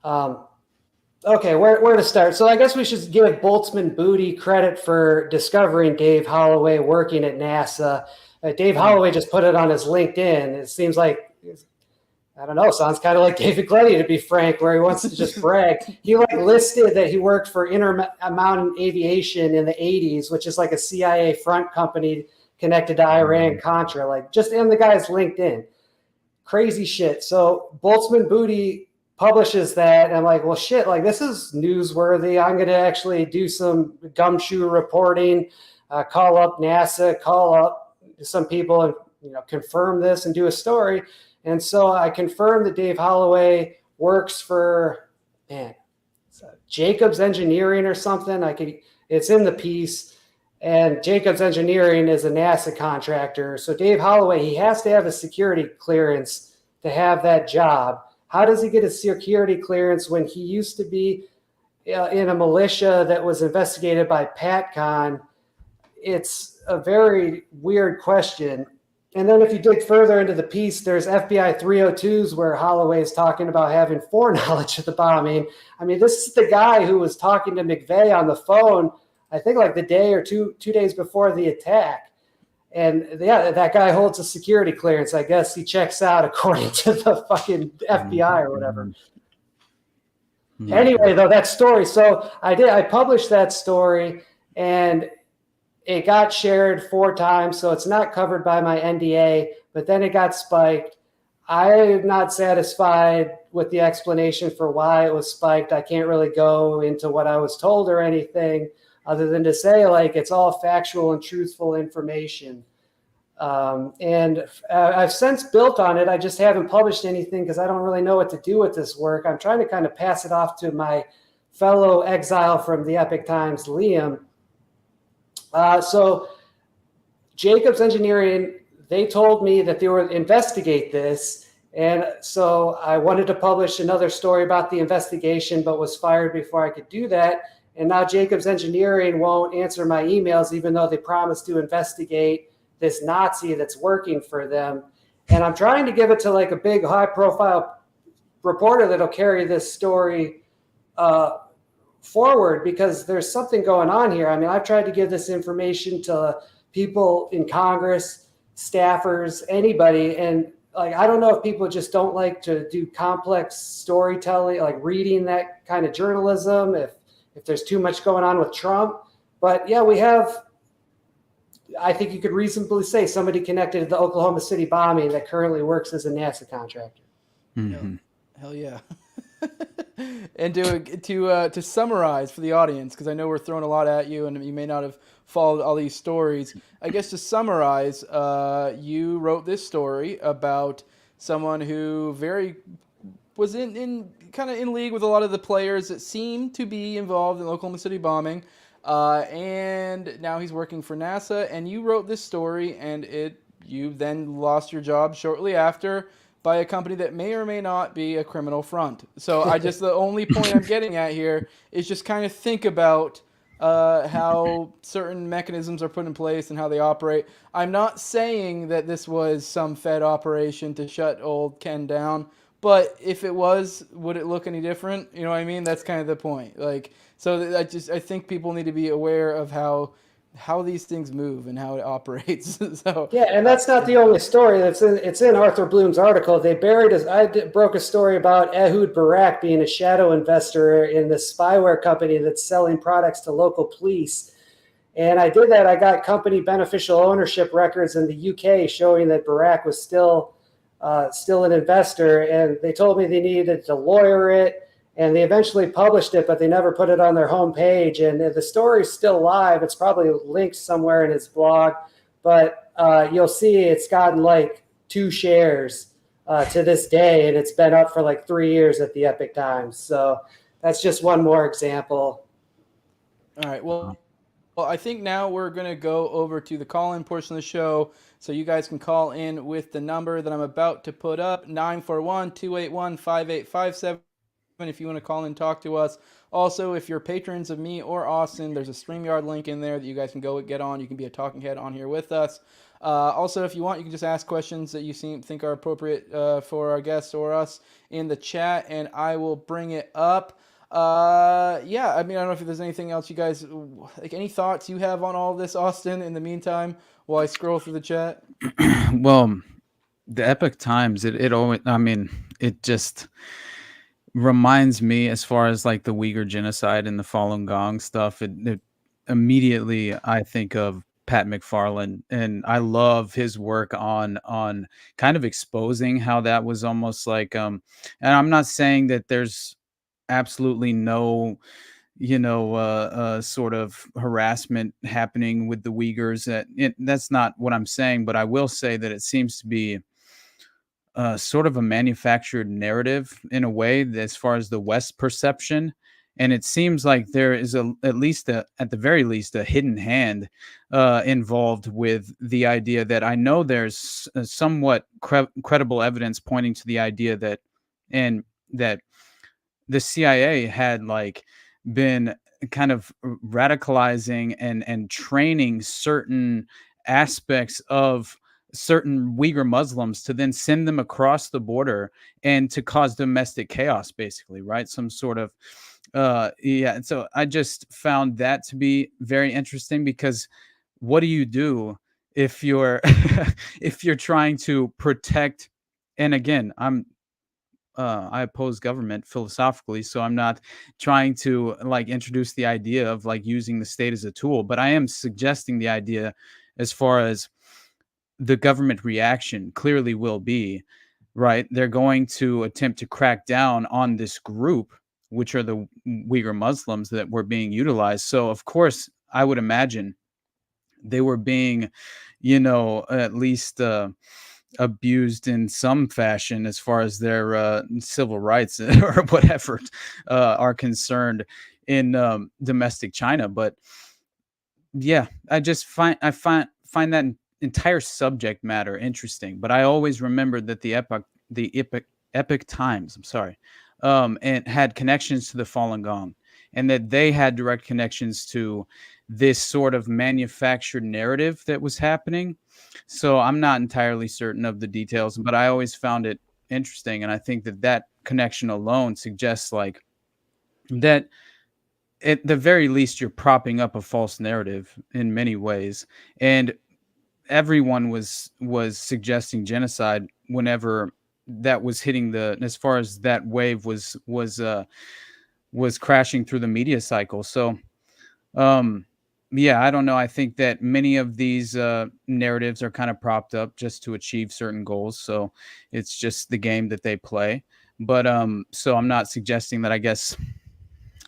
Okay, where to start? So I guess we should give Boltzmann Booty credit for discovering Dave Holloway working at NASA. Dave Holloway just put it on his LinkedIn. It seems like, I don't know, sounds kind of like David Glady, to be frank, where he wants to just brag. He listed that he worked for Intermountain Aviation in the 80s, which is like a CIA front company connected to Iran-Contra, just in the guy's LinkedIn. Crazy shit. So Boltzmann Booty publishes that. And I'm like, well, shit, like this is newsworthy. I'm going to actually do some gumshoe reporting, call up NASA, call up some people and, confirm this and do a story. And so I confirmed that Dave Holloway works for, Jacobs Engineering or something. It's in the piece. And Jacobs Engineering is a NASA contractor. So Dave Holloway, he has to have a security clearance to have that job. How does he get a security clearance when he used to be in a militia that was investigated by PatCon? It's a very weird question. And then if you dig further into the piece, there's FBI 302s where Holloway is talking about having foreknowledge of the bombing. I mean, this is the guy who was talking to McVeigh on the phone, I think like the day or two days before the attack. And yeah, that guy holds a security clearance. I guess he checks out according to the fucking FBI or whatever. Yeah. Anyway, though, that story. So I published that story and it got shared 4 times. So it's not covered by my NDA, but then it got spiked. I'm not satisfied with the explanation for why it was spiked. I can't really go into what I was told or anything other than to say, like, it's all factual and truthful information. And I've since built on it. I just haven't published anything because I don't really know what to do with this work. I'm trying to kind of pass it off to my fellow exile from the Epic Times, Liam. So Jacobs Engineering, they told me that they would investigate this. And so I wanted to publish another story about the investigation, but was fired before I could do that. And now Jacobs Engineering won't answer my emails, even though they promised to investigate this Nazi that's working for them. And I'm trying to give it to like a big high profile reporter that'll carry this story forward, because there's something going on here. I mean, I've tried to give this information to people in Congress, staffers, anybody. And like, I don't know if people just don't like to do complex storytelling, like reading that kind of journalism, if there's too much going on with Trump. But yeah, we have, I think you could reasonably say, somebody connected to the Oklahoma City bombing that currently works as a NASA contractor. Mm-hmm. Hell yeah. And to summarize for the audience, because I know we're throwing a lot at you and you may not have followed all these stories. I guess to summarize, you wrote this story about someone who was in kind of in league with a lot of the players that seem to be involved in the Oklahoma City bombing. And now he's working for NASA, and you wrote this story, and you then lost your job shortly after by a company that may or may not be a criminal front. So the only point I'm getting at here is just kind of think about how certain mechanisms are put in place and how they operate. I'm not saying that this was some Fed operation to shut old Ken down, but if it was, would it look any different? You know what I mean? That's kind of the point. Like, so I think people need to be aware of how these things move and how it operates. So yeah, and that's not the only story. It's in Arthur Bloom's article. They buried broke a story about Ehud Barak being a shadow investor in this spyware company that's selling products to local police. And I did that. I got company beneficial ownership records in the UK showing that Barak was still an investor, and they told me they needed to lawyer it. And they eventually published it, but they never put it on their homepage. And the story's still live. It's probably linked somewhere in his blog. But you'll see it's gotten like 2 shares to this day. And it's been up for like 3 years at the Epic Times. So that's just one more example. All right. Well, I think now we're going to go over to the call-in portion of the show. So you guys can call in with the number that I'm about to put up, 941-281-5857. If you want to call and talk to us. Also, if you're patrons of me or Austin, there's a StreamYard link in there that you guys can go get on. You can be a talking head on here with us. Also, if you want, you can just ask questions that you think are appropriate for our guests or us in the chat, and I will bring it up. Yeah, I mean, I don't know if there's anything else you guys, like any thoughts you have on all of this, Austin, in the meantime, while I scroll through the chat? Well, the Epic Times, it always, I mean, it just reminds me, as far as like the Uyghur genocide and the Falun Gong stuff, it immediately I think of Pat McFarland, and I love his work on kind of exposing how that was almost like and I'm not saying that there's absolutely no sort of harassment happening with the Uyghurs. That's not what I'm saying, but I will say that it seems to be sort of a manufactured narrative in a way as far as the West perception. And it seems like there is at the very least, a hidden hand involved with the idea that I know there's somewhat credible evidence pointing to the idea and that the CIA had like been kind of radicalizing and training certain aspects of certain Uyghur Muslims to then send them across the border and to cause domestic chaos, basically, right? Some sort of yeah. And so I just found that to be very interesting because what do you do if you're if you're trying to protect, and again, I oppose government philosophically, so I'm not trying to like introduce the idea of like using the state as a tool, but I am suggesting the idea as far as the government reaction clearly will be, right? They're going to attempt to crack down on this group, which are the Uyghur Muslims that were being utilized. So, of course, I would imagine they were being, at least abused in some fashion as far as their civil rights or whatever are concerned in domestic China. But yeah, I find that entire subject matter interesting. But I always remembered that the Epic Times, I'm sorry, and had connections to the Falun Gong, and that they had direct connections to this sort of manufactured narrative that was happening. So I'm not entirely certain of the details, but I always found it interesting, and I think that connection alone suggests like that at the very least you're propping up a false narrative in many ways, and everyone was suggesting genocide whenever that was hitting the as far as that wave was crashing through the media cycle. So um yeah, I don't know. I think that many of these narratives are kind of propped up just to achieve certain goals. So it's just the game that they play. But so I'm not suggesting that I guess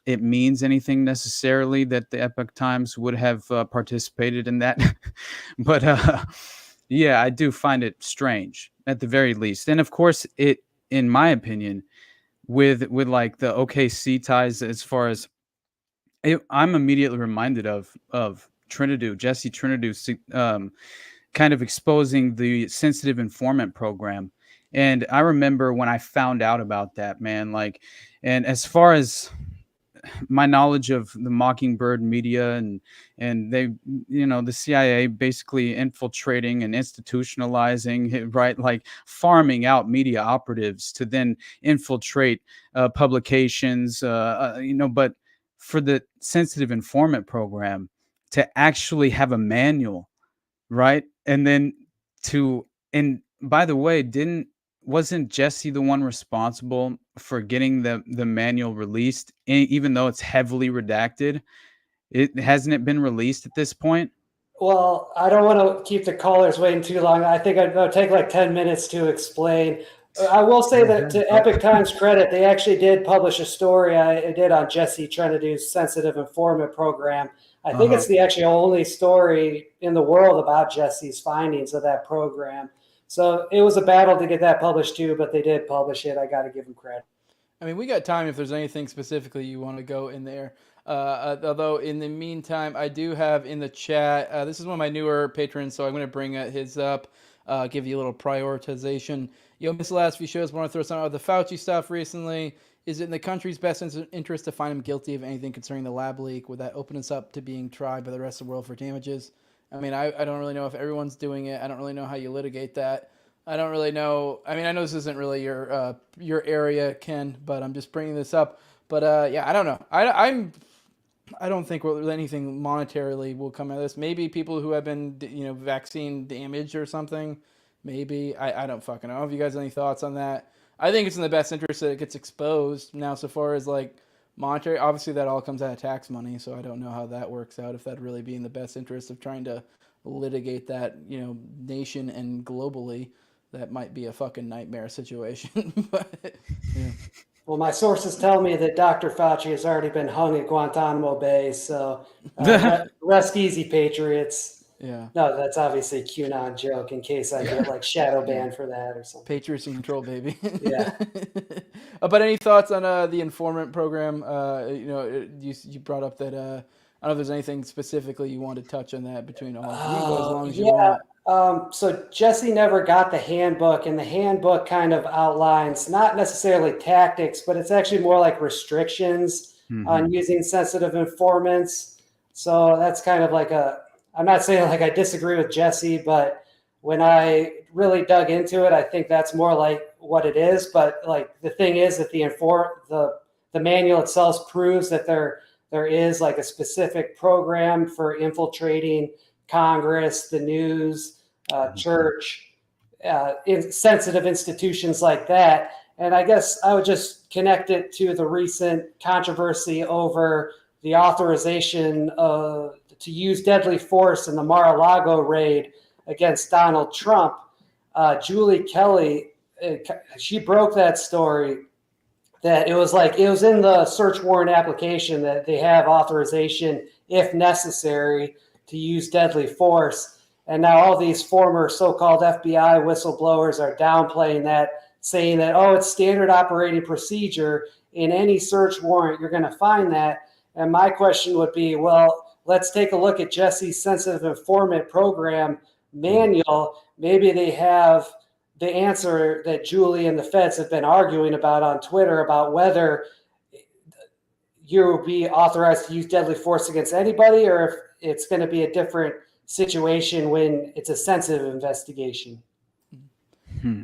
it means anything necessarily that the Epoch Times would have participated in that. But yeah, I do find it strange at the very least. And of course, it, in my opinion, with like the OKC ties, as far as I'm immediately reminded of Trinidad, Jesse Trinidad, kind of exposing the sensitive informant program. And I remember when I found out about that, man, like, and as far as my knowledge of the Mockingbird media and they, the CIA basically infiltrating and institutionalizing, right, like farming out media operatives to then infiltrate publications, but for the sensitive informant program to actually have a manual, right, and then and by the way, didn't wasn't Jesse the one responsible for getting the manual released, even though it's heavily redacted? It hasn't it been released at this point? Well, I don't want to keep the callers waiting too long. I think I'll take like 10 minutes to explain. I will say that to Epic Times credit, they actually did publish a story I did on Jesse Trinity's sensitive informant program. I think it's the actually only story in the world about Jesse's findings of that program. So it was a battle to get that published too, but they did publish it. I got to give them credit. I mean, we got time if there's anything specifically you want to go in there. Although in the meantime, I do have in the chat, this is one of my newer patrons, so I'm going to bring his up, give you a little prioritization. Yo, missed the last few shows, want to throw something out with the Fauci stuff recently. Is it in the country's best interest to find him guilty of anything concerning the lab leak? Would that open us up to being tried by the rest of the world for damages? I mean, I don't really know if everyone's doing it. I don't really know how you litigate that. I don't really know. I mean, I know this isn't really your area, Ken, but I'm just bringing this up. But yeah, I don't know. I don't think anything monetarily will come out of this. Maybe people who have been, vaccine damaged or something. Maybe I don't fucking know. Have you guys any thoughts on that? I think it's in the best interest that it gets exposed. Now, so far as like monetary. Obviously, that all comes out of tax money, so I don't know how that works out. If that'd really be in the best interest of trying to litigate that, nation and globally, that might be a fucking nightmare situation. But yeah. Well, my sources tell me that Dr. Fauci has already been hung at Guantanamo Bay, so rest easy, Patriots. Yeah. No, that's obviously a QAnon joke in case I get like shadow banned for that or something. Patriots in control, baby. Yeah. But any thoughts on the informant program? You brought up that I don't know if there's anything specifically you want to touch on that between all. You can go as long as you want. So Jesse never got the handbook, and the handbook kind of outlines not necessarily tactics, but it's actually more like restrictions on using sensitive informants. So that's kind of like I'm not saying like I disagree with Jesse, but when I really dug into it, I think that's more like what it is. But like the thing is that the manual itself proves that there is like a specific program for infiltrating Congress, the news, church, sensitive institutions like that. And I guess I would just connect it to the recent controversy over the authorization to use deadly force in the Mar-a-Lago raid against Donald Trump. Julie Kelly, she broke that story that it was in the search warrant application that they have authorization, if necessary, to use deadly force. And now all these former so-called FBI whistleblowers are downplaying that, saying that, it's standard operating procedure. In any search warrant, you're going to find that. And my question would be, well, let's take a look at Jesse's sensitive informant program manual. Maybe they have the answer that Julie and the feds have been arguing about on Twitter about whether you will be authorized to use deadly force against anybody, or if it's going to be a different situation when it's a sensitive investigation. All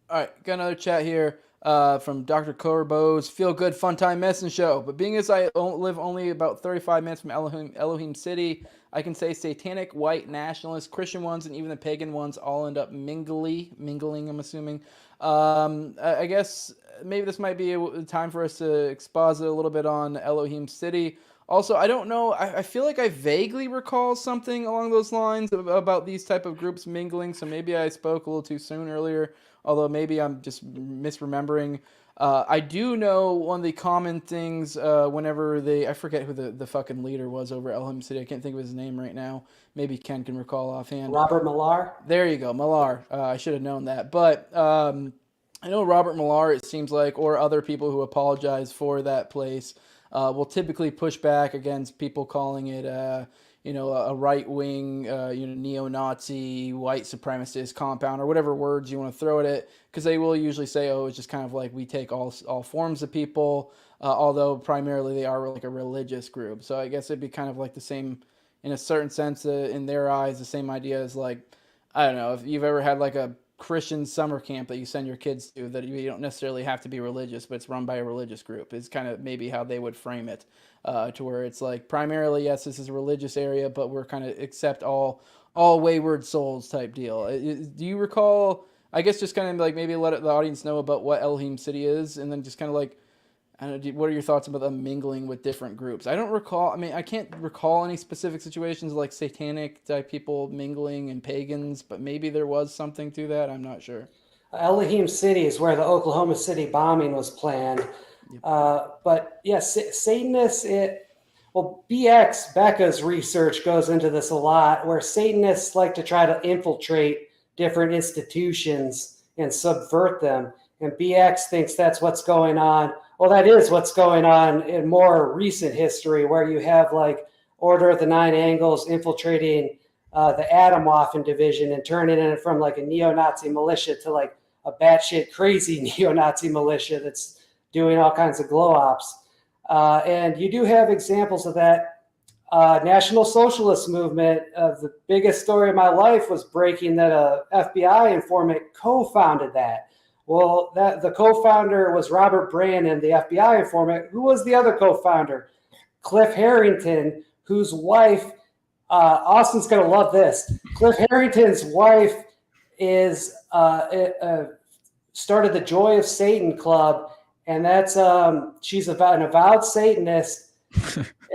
right, got another chat here from Dr. Corbo's Feel Good Fun Time Medicine Show. But being as I live only about 35 minutes from Elohim City, I can say satanic, white, nationalist, Christian ones, and even the pagan ones all end up mingling, I'm assuming. I guess maybe this might be a time for us to exposit a little bit on Elohim City. Also, I don't know, I feel like I vaguely recall something along those lines about these type of groups mingling, so maybe I spoke a little too soon earlier, although maybe I'm just misremembering. I do know one of the common things whenever I forget who the fucking leader was over Elohim City. I can't think of his name right now. Maybe Ken can recall offhand. Robert Millar? There you go, Millar. I should have known that. But I know Robert Millar, it seems like, or other people who apologize for that place, will typically push back against people calling it, a right-wing, neo-Nazi, white supremacist compound, or whatever words you want to throw at it, because they will usually say, it's just kind of like we take all forms of people, although primarily they are like a religious group. So I guess it'd be kind of like the same, in a certain sense, in their eyes, the same idea as like, I don't know, if you've ever had like a Christian summer camp that you send your kids to, that you don't necessarily have to be religious, but it's run by a religious group, is kind of maybe how they would frame it, to where it's like primarily, yes, this is a religious area, but we're kind of accept all wayward souls type deal. Do you recall, I guess just kind of like maybe let the audience know about what Elohim City is, and then just kind of like, I don't know, what are your thoughts about them mingling with different groups? I don't recall, I can't recall any specific situations like satanic type people mingling and pagans, but maybe there was something to that. I'm not sure. Elohim City is where the Oklahoma City bombing was planned. Yep. But yes, Satanists, Becca's research goes into this a lot, where Satanists like to try to infiltrate different institutions and subvert them. And BX thinks that's what's going on. Well, that is what's going on in more recent history, where you have like Order of the Nine Angles infiltrating the Atomwaffen division and turning it from like a neo-Nazi militia to like a batshit crazy neo-Nazi militia that's doing all kinds of glow ops. And you do have examples of that. National Socialist movement, the biggest story of my life was breaking that a FBI informant co-founded that. Well, the co-founder was Robert Brandon, the FBI informant. Who was the other co-founder? Cliff Harrington, whose wife, Austin's going to love this. Cliff Harrington's wife is started the Joy of Satan Club, and that's she's an avowed Satanist.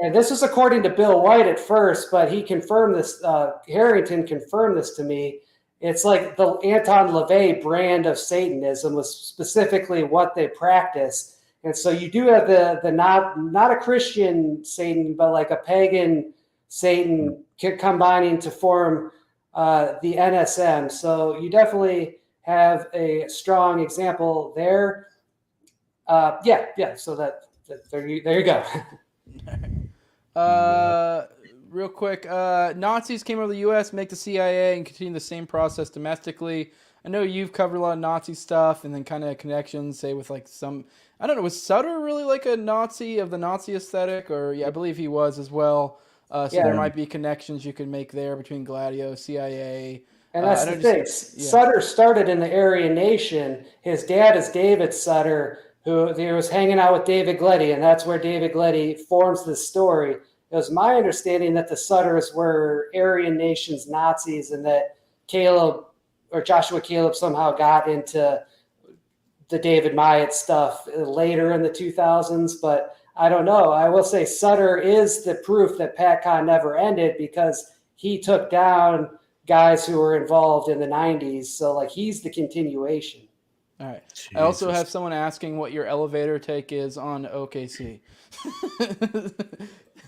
And this was according to Bill White at first, but he confirmed this. Harrington confirmed this to me. It's like the Anton LaVey brand of Satanism was specifically what they practice. And so you do have the not a Christian Satan, but like a pagan Satan combining to form the NSM. So you definitely have a strong example there. Yeah. So there you go. Real quick, Nazis came over to the U.S., make the CIA, and continue the same process domestically. I know you've covered a lot of Nazi stuff, and then kind of connections, say with like some. I don't know. Was Sutter really like a Nazi of the Nazi aesthetic, or I believe he was as well. So there might be connections you could make there between Gladio, CIA. And that's the thing. Sutter started in the Aryan Nation. His dad is David Sutter, who was hanging out with David Gledy, and that's where David Gledy forms this story. It was my understanding that the Sutters were Aryan Nation's Nazis, and that Joshua Caleb somehow got into the David Myatt stuff later in the 2000s, but I don't know. I will say Sutter is the proof that PatCon never ended, because he took down guys who were involved in the 90s. So like he's the continuation. All right. Jesus. I also have someone asking what your elevator take is on OKC.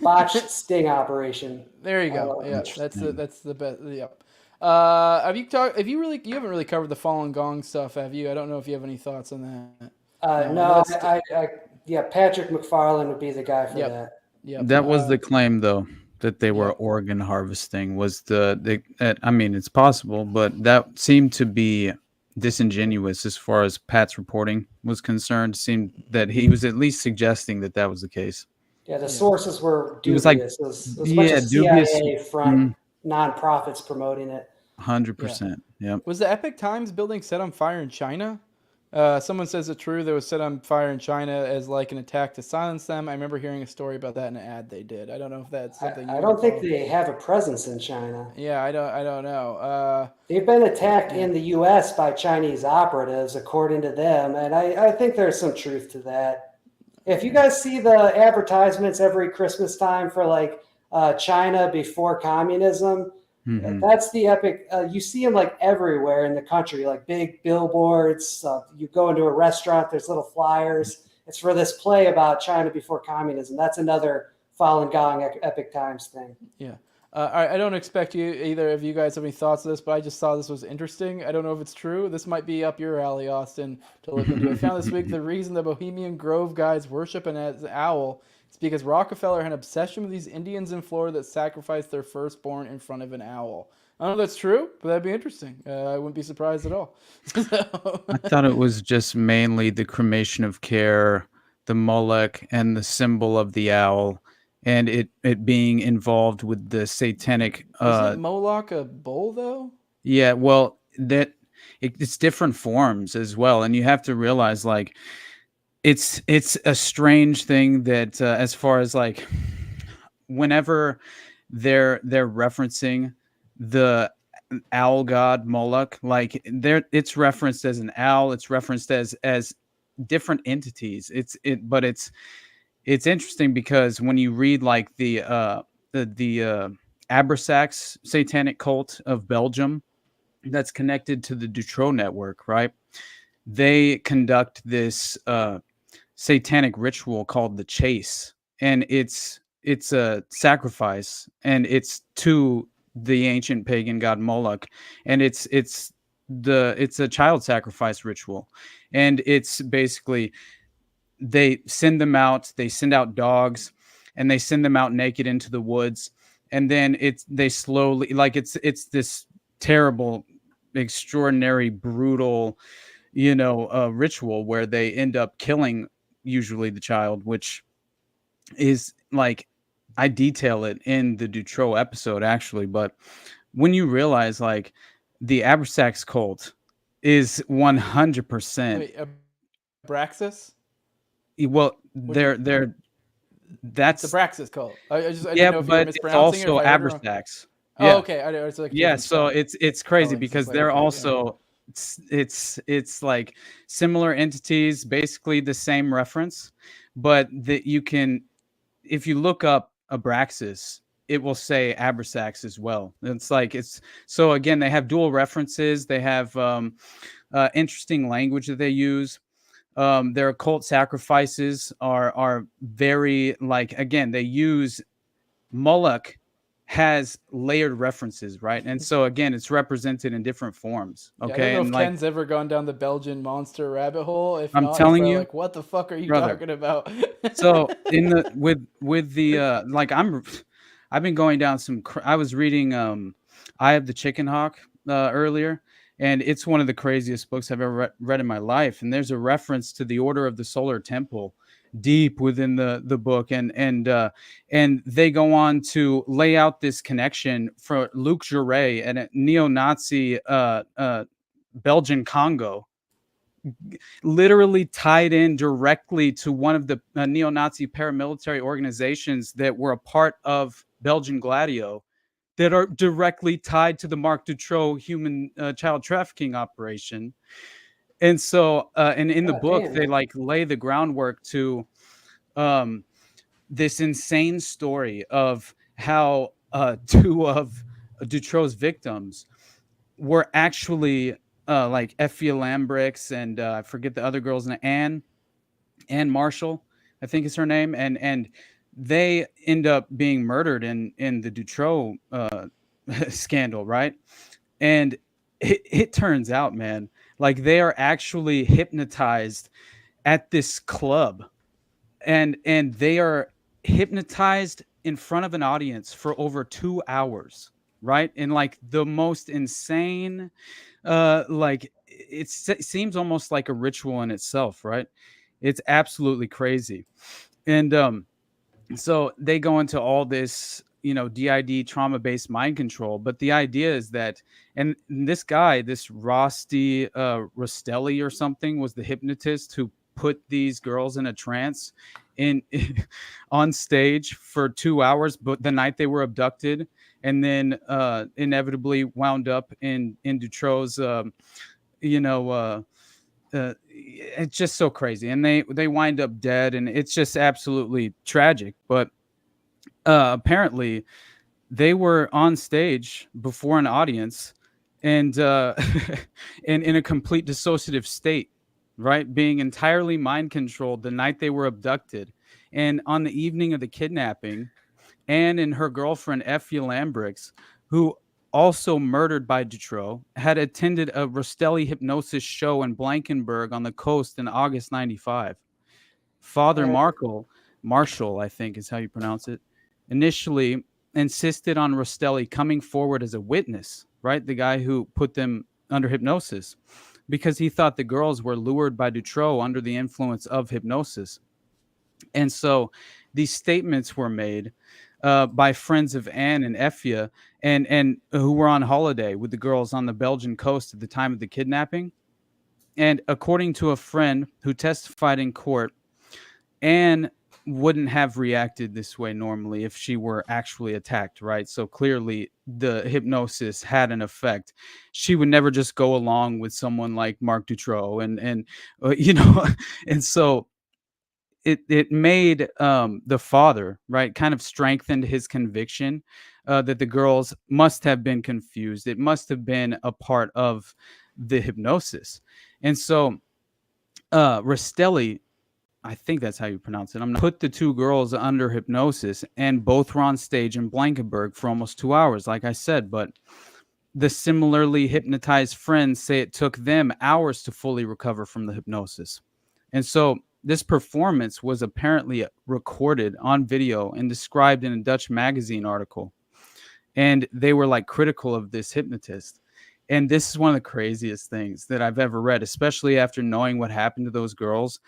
Botched sting operation. There you go. Yeah, that's the best. Yep. You haven't really covered the Falun Gong stuff, have you? I don't know if you have any thoughts on that. No, Patrick McFarland would be the guy for that. Yeah. That was the claim, though, that they were organ harvesting. I mean, it's possible, but that seemed to be disingenuous as far as Pat's reporting was concerned. It seemed that he was at least suggesting that was the case. Yeah, the sources were dubious. It was a bunch of CIA front nonprofits promoting it. 100%. Yeah. Was the Epoch Times building set on fire in China? Someone says it's true that it was set on fire in China as like an attack to silence them. I remember hearing a story about that in an ad they did. I don't know if that's something. I don't think they have a presence in China. Yeah, I don't know. They've been attacked in the U.S. by Chinese operatives, according to them, and I think there's some truth to that. If you guys see the advertisements every Christmas time for like China before communism, that's the epic. You see them like everywhere in the country, like big billboards. You go into a restaurant, there's little flyers. It's for this play about China before communism. That's another Falun Gong Epic Times thing. Yeah. I don't expect either of you guys have any thoughts on this, but I just thought this was interesting. I don't know if it's true. This might be up your alley, Austin, to look into. I found this week the reason the Bohemian Grove guys worship an owl is because Rockefeller had an obsession with these Indians in Florida that sacrificed their firstborn in front of an owl. I don't know if that's true, but that'd be interesting. I wouldn't be surprised at all. I thought it was just mainly the cremation of care, the Moloch, and the symbol of the owl. And it being involved with the satanic. Isn't Moloch a bull though? Yeah, well, it's different forms as well, and you have to realize like it's a strange thing that as far as like whenever they're referencing the owl god Moloch, like it's referenced as an owl, it's referenced as different entities. It's interesting because when you read like the Abrasax satanic cult of Belgium that's connected to the Dutroux network, right? They conduct this satanic ritual called the chase, and it's a sacrifice, and it's to the ancient pagan god Moloch, and it's a child sacrifice ritual, and it's basically they send out dogs, and they send them out naked into the woods, and then they slowly, like it's this terrible, extraordinary, brutal, ritual where they end up killing usually the child, which is like, I detail it in the Dutroux episode actually, but when you realize like the Abrasax cult is 100%. Wait, Abraxas? Well, that's the Abraxas cult. I didn't know if but you were it's mispronouncing also it. Abrasax. Yeah. Oh, okay. So it's crazy because they're also it's like similar entities, basically the same reference, but that you can, if you look up Abraxas, it will say Abrasax as well. It's like it's so again they have dual references. They have interesting language that they use. Their occult sacrifices are very like again they use Moloch has layered references, right? And so again, it's represented in different forms. Yeah, I don't Okay, know and if like Ken's ever gone down the Belgian monster rabbit hole. If I'm not, he's telling probably you, like, what the fuck are you brother. talking about? So in the with the like I've been going down some. I was reading Eye of the Chicken Hawk earlier, and it's one of the craziest books I've ever read in my life. And there's a reference to the Order of the Solar Temple deep within the book, and they go on to lay out this connection for Luc Jouret and a neo-Nazi Belgian Congo, literally tied in directly to one of the neo-Nazi paramilitary organizations that were a part of Belgian Gladio, that are directly tied to the Marc Dutroux human child trafficking operation. And so, and in the book, damn. they like lay the groundwork to this insane story of how two of Dutroux's victims were actually like Effie Lambrix and I forget the other girl's name, Anne Marshall, I think is her name, and they end up being murdered in the Dutroux scandal, right? And it turns out, man, like they are actually hypnotized at this club, and they are hypnotized in front of an audience for over 2 hours, right? In like the most insane like it seems almost like a ritual in itself, right? It's absolutely crazy. And so they go into all this, you know, DID trauma-based mind control, but the idea is that, and this guy, this Rosti Rostelli or something, was the hypnotist who put these girls in a trance in on stage for 2 hours, but the night they were abducted, and then inevitably wound up in Dutroux's you know it's just so crazy, and they wind up dead, and it's just absolutely tragic. But apparently they were on stage before an audience, and and in a complete dissociative state, right, being entirely mind controlled the night they were abducted. And on the evening of the kidnapping, Anne and her girlfriend Effie Lambrix, who also murdered by Dutroux, had attended a Rostelli hypnosis show in Blankenberg on the coast in August 95. Father Marshall, I think is how you pronounce it, initially insisted on Rostelli coming forward as a witness, right? The guy who put them under hypnosis, because he thought the girls were lured by Dutroux under the influence of hypnosis. And so these statements were made by friends of Anne and Effie, and who were on holiday with the girls on the Belgian coast at the time of the kidnapping. And according to a friend who testified in court, Anne wouldn't have reacted this way normally if she were actually attacked, right? So clearly the hypnosis had an effect. She would never just go along with someone like Marc Dutroux, and you know, and so it made the father, right, kind of strengthened his conviction that the girls must have been confused. It must have been a part of the hypnosis. And so Rostelli, I think that's how you pronounce it, put the two girls under hypnosis, and both were on stage in Blankenberg for almost 2 hours, like I said. But the similarly hypnotized friends say it took them hours to fully recover from the hypnosis. And so this performance was apparently recorded on video and described in a Dutch magazine article. And they were like critical of this hypnotist. And this is one of the craziest things that I've ever read, especially after knowing what happened to those girls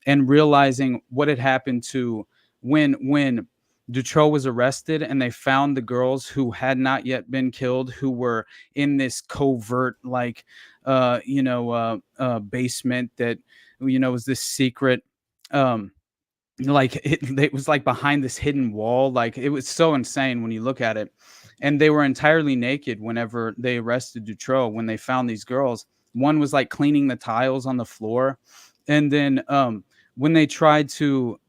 and realizing what had happened to when Dutroux was arrested, and they found the girls who had not yet been killed, who were in this covert, like, basement that, was this secret, like it was like behind this hidden wall. Like, it was so insane when you look at it. And they were entirely naked whenever they arrested Dutroux, when they found these girls. One was like cleaning the tiles on the floor. And then when they tried to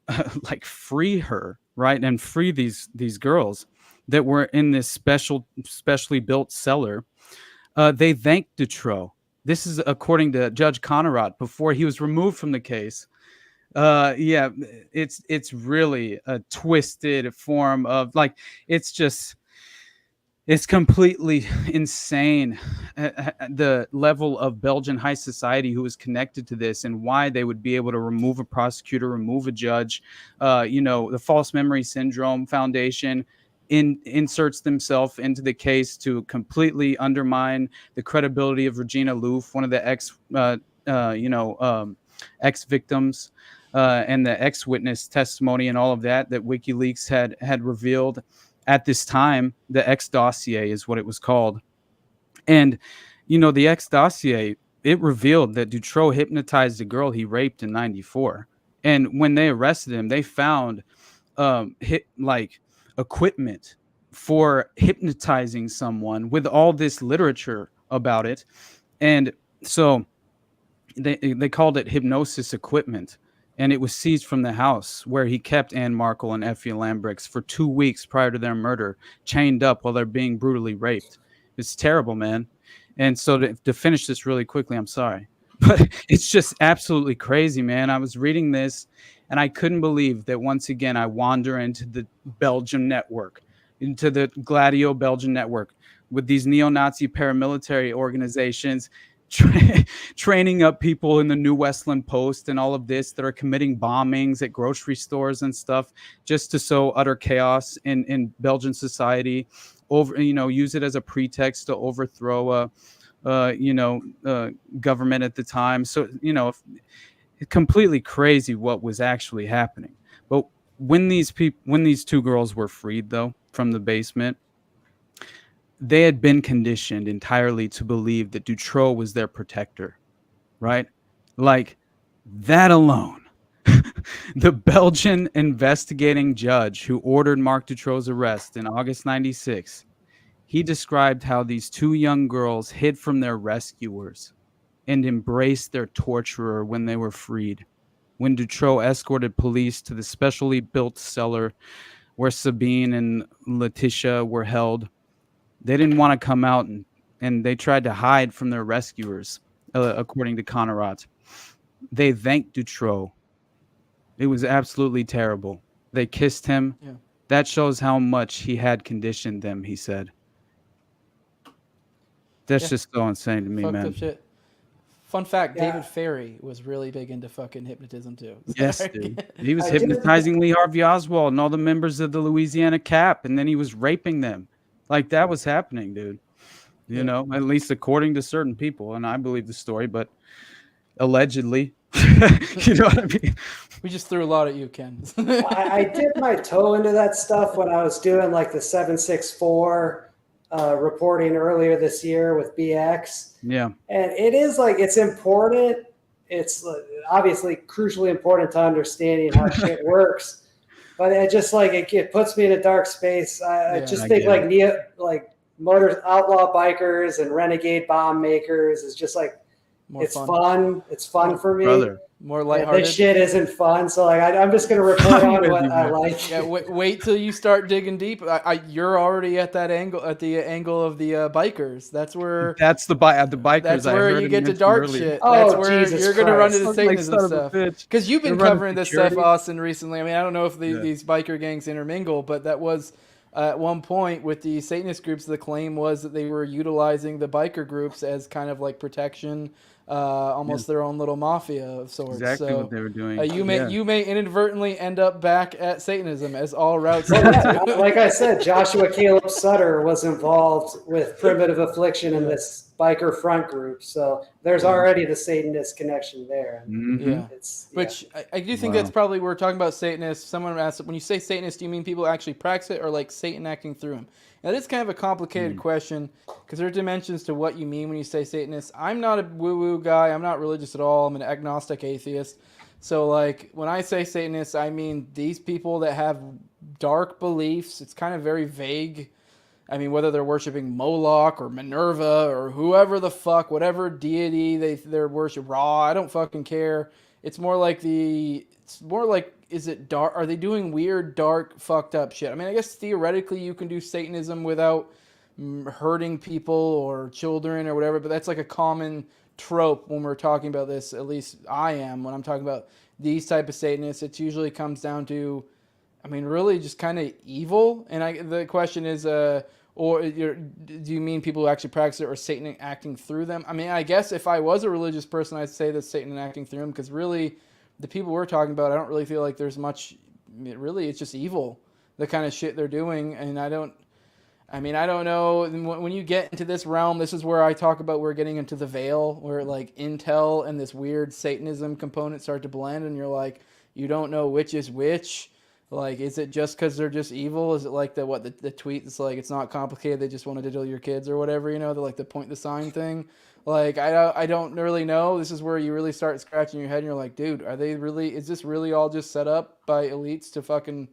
like free her, right, and free these girls that were in this specially built cellar, they thanked Dutroux. This is according to Judge Conrad before he was removed from the case. Yeah, it's really a twisted form of like, it's completely insane, the level of Belgian high society who was connected to this and why they would be able to remove a prosecutor, remove a judge. The False Memory Syndrome Foundation inserts themselves into the case to completely undermine the credibility of Regina Louf, one of the ex-victims, and the ex-witness testimony and all of that WikiLeaks had revealed. At this time, the X dossier is what it was called. And, the X dossier, it revealed that Dutroux hypnotized a girl he raped in 94. And when they arrested him, they found equipment for hypnotizing someone with all this literature about it. And so they called it hypnosis equipment. And it was seized from the house where he kept Anne Markle and Effie Lambrix for 2 weeks prior to their murder, chained up while they're being brutally raped. It's terrible, man. And so to finish this really quickly, I'm sorry, but it's just absolutely crazy, man. I was reading this and I couldn't believe that once again I wander into the Belgium network, into the Gladio Belgian network with these neo-Nazi paramilitary organizations training up people in the New Westland Post and all of this that are committing bombings at grocery stores and stuff just to sow utter chaos in Belgian society, use it as a pretext to overthrow government at the time. So, completely crazy what was actually happening. But when these two girls were freed though from the basement, they had been conditioned entirely to believe that Dutroux was their protector, right? Like that alone. The Belgian investigating judge who ordered Marc Dutroux's arrest in August 96, he described how these two young girls hid from their rescuers and embraced their torturer when they were freed. When Dutroux escorted police to the specially built cellar where Sabine and Letitia were held, they didn't want to come out and they tried to hide from their rescuers, according to Conrad. They thanked Dutroux. It was absolutely terrible. They kissed him. Yeah. That shows how much he had conditioned them, he said. That's just so insane to me, Fucked man. Up shit. Fun fact, David Ferry was really big into fucking hypnotism too. Yes, dude. He was hypnotizing Lee Harvey Oswald and all the members of the Louisiana Cap, and then he was raping them. Like that was happening, dude. You know, at least according to certain people, and I believe the story, but allegedly, you know what I mean? We just threw a lot at you, Ken. I dipped my toe into that stuff when I was doing like the 764 reporting earlier this year with BX. Yeah. And it is like, it's important. It's obviously crucially important to understanding how shit works. But it just like it puts me in a dark space. I think like motor outlaw bikers and renegade bomb makers is just like it's fun. It's fun for me. Brother. More lighthearted. This shit isn't fun, so like I'm just gonna report on what I like. Yeah, wait till you start digging deep. You're already at that angle, at the angle of the bikers. That's where. That's the bikers. That's where you get to dark earlier. shit. Oh, that's where Jesus you're gonna run into Christ. Satanism stuff. Because you've been covering this stuff, Austin, recently. I mean, I don't know if these biker gangs intermingle, but that was. At one point with the Satanist groups, the claim was that they were utilizing the biker groups as kind of like protection, almost their own little mafia of sorts. Exactly what they were doing. You may inadvertently end up back at Satanism, as all routes. Like I said, Joshua Caleb Sutter was involved with Primitive Affliction in this biker front group, so there's already the Satanist connection there. Yeah, which I do think that's probably we're talking about Satanists. Someone asked, when you say Satanist, do you mean people who actually practice it, or like Satan acting through him? Now, this is kind of a complicated question because there are dimensions to what you mean when you say Satanist. I'm not a woo-woo guy. I'm not religious at all. I'm an agnostic atheist. So, like, when I say Satanist, I mean these people that have dark beliefs. It's kind of very vague. I mean, whether they're worshiping Moloch or Minerva or whoever the fuck, whatever deity they're worship, Ra, I don't fucking care. It's more like is it dark? Are they doing weird, dark, fucked up shit? I mean, I guess theoretically you can do Satanism without hurting people or children or whatever, but that's like a common trope when we're talking about this. At least I am when I'm talking about these type of Satanists. It usually comes down to, I mean, really just kind of evil. And the question is, do you mean people who actually practice it or Satan acting through them? I mean, I guess if I was a religious person, I'd say that Satan acting through them, because really the people we're talking about, I don't really feel like there's much, really it's just evil, the kind of shit they're doing. And I don't know. When you get into this realm, this is where I talk about we're getting into the veil, where like Intel and this weird Satanism component start to blend, and you're like, you don't know which is which. Like, is it just because they're just evil? Is it like the tweet that's like, it's not complicated, they just want to diddle your kids or whatever, the like the point the sign thing? Like, I don't really know. This is where you really start scratching your head and you're like, dude, is this really all just set up by elites to fucking,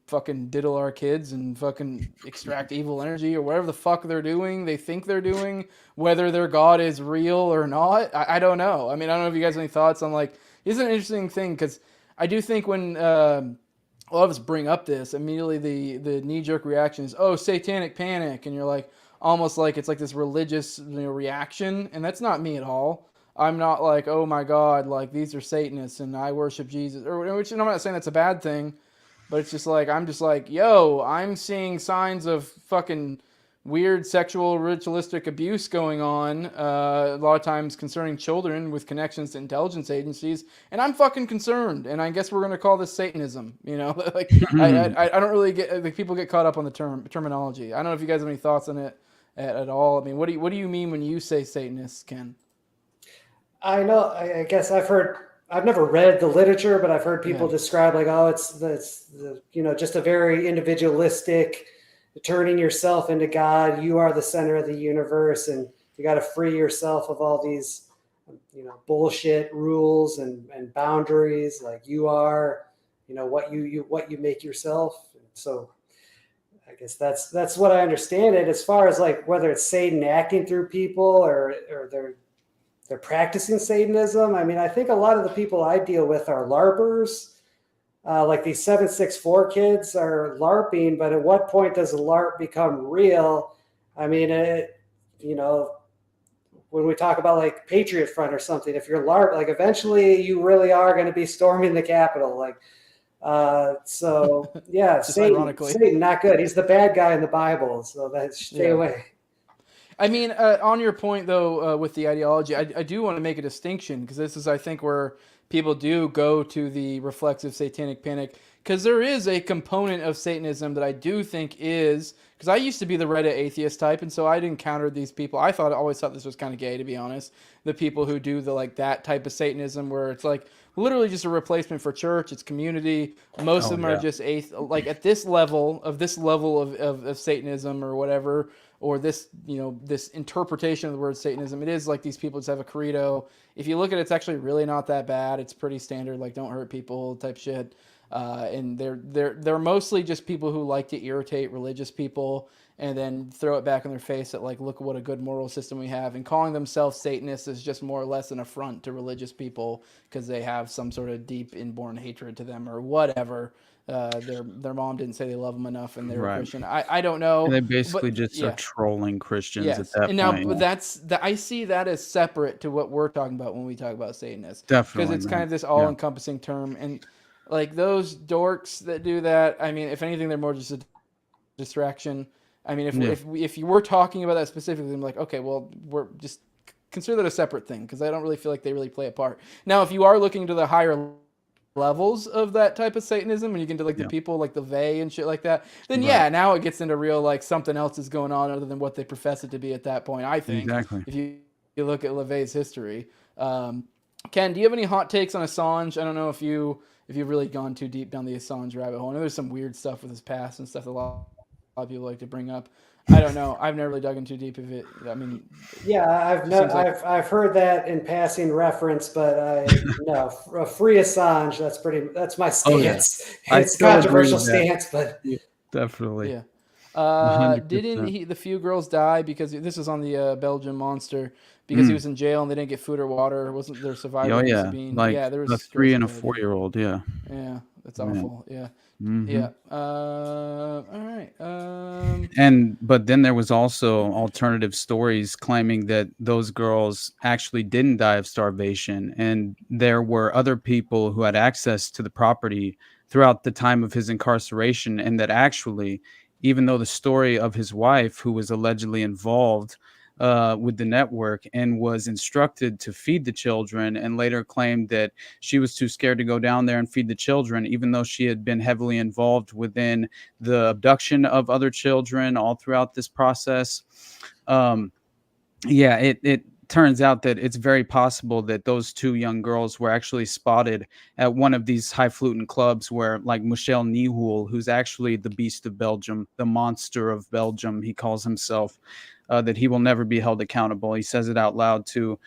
fucking diddle our kids and fucking extract evil energy or whatever the fuck they're doing, they think they're doing, whether their God is real or not? I don't know. I mean, I don't know if you guys have any thoughts on, like, it's an interesting thing, because I do think when a lot of us bring up this, immediately the knee-jerk reaction is, oh, satanic panic, and you're like, almost like it's like this religious reaction, and that's not me at all. I'm not like, oh my God, like these are Satanists and I worship Jesus, which I'm not saying that's a bad thing, but it's just like, I'm just like, yo, I'm seeing signs of fucking weird sexual ritualistic abuse going on, a lot of times concerning children with connections to intelligence agencies, and I'm fucking concerned, and I guess we're going to call this Satanism, like, I don't really get, like, people get caught up on the terminology. I don't know if you guys have any thoughts on it at all. I mean, what do you mean when you say Satanists, Ken? I know, I guess I've never read the literature, but I've heard people describe like, oh, it's just a very individualistic, turning yourself into God. You are the center of the universe, and you got to free yourself of all these, bullshit rules and boundaries. Like you are, what you make yourself. So I guess that's what I understand it. As far as like whether it's Satan acting through people or they're practicing Satanism. I mean, I think a lot of the people I deal with are LARPers. Like these 764 kids are LARPing, but at what point does a LARP become real? I mean, when we talk about like Patriot Front or something, if you're LARP, like eventually you really are going to be storming the Capitol. Like, so yeah, Satan, not good. He's the bad guy in the Bible, so stay away. I mean, on your point, though, with the ideology, I do want to make a distinction, because this is, I think, where people do go to the reflexive satanic panic, because there is a component of Satanism that I do think is, because I used to be the Reddit atheist type, and so I'd encountered these people. I always thought this was kind of gay, to be honest. The people who do that type of Satanism, where it's like literally just a replacement for church, it's community. Most of them are just like at this level of Satanism or whatever, or this, this interpretation of the word Satanism. It is like these people just have a credo. If you look at it, it's actually really not that bad. It's pretty standard, like don't hurt people type shit. And they're mostly just people who like to irritate religious people and then throw it back in their face that, like, look what a good moral system we have. And calling themselves Satanists is just more or less an affront to religious people because they have some sort of deep inborn hatred to them or whatever. Their mom didn't say they love them enough and they were Christian. I don't know. And they basically are trolling Christians at that point. Now, I see that as separate to what we're talking about when we talk about Satanists. Definitely. Because it's kind of this all-encompassing term. And like those dorks that do that, I mean, if anything, they're more just a distraction. I mean, if you were talking about that specifically, I'm like, okay, well, we're just consider that a separate thing because I don't really feel like they really play a part. Now, if you are looking to the higher levels of that type of Satanism, and you get into like the people like the Vey and shit like that, then now it gets into real like something else is going on other than what they profess it to be at that point. I think if you look at LaVey's history. Ken, do you have any hot takes on Assange? I don't know if you've really gone too deep down the Assange rabbit hole. I know there's some weird stuff with his past and stuff that a lot of people like to bring up. I don't know. I've never really dug in too deep of it. I mean, I've heard that in passing reference, but free Assange. That's my stance. It's a controversial stance, but Definitely. Yeah. 100%. Didn't the few girls die because this was on the Belgian monster because he was in jail and they didn't get food or water? Wasn't there survivor Oh needs to yeah, be? like Yeah, there a was girls 3 that and a died. 4-year-old. Yeah. Yeah, that's Man. awful. Yeah. Hmm. Yeah. All right. But then there was also alternative stories claiming that those girls actually didn't die of starvation, and there were other people who had access to the property throughout the time of his incarceration, and that actually, even though the story of his wife, who was allegedly involved with the network and was instructed to feed the children, and later claimed that she was too scared to go down there and feed the children, even though she had been heavily involved within the abduction of other children all throughout this process. Um, yeah, it turns out that it's very possible that those two young girls were actually spotted at one of these highfalutin clubs where, like, Michel Nihoul, who's actually the beast of Belgium, the monster of Belgium, he calls himself, that he will never be held accountable. He says it out loud to,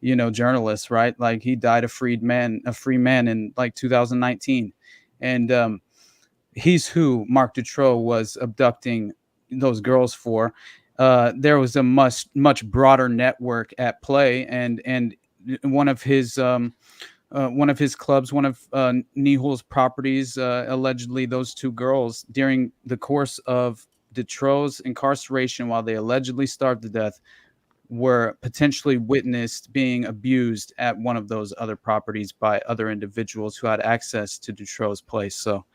journalists, right? Like, he died a free man in like 2019. And he's who Marc Dutroux was abducting those girls for. There was a much broader network at play, and one of his clubs, one of Nihoul's properties, allegedly those two girls, during the course of Dutroux's incarceration, while they allegedly starved to death, were potentially witnessed being abused at one of those other properties by other individuals who had access to Dutroux's place. So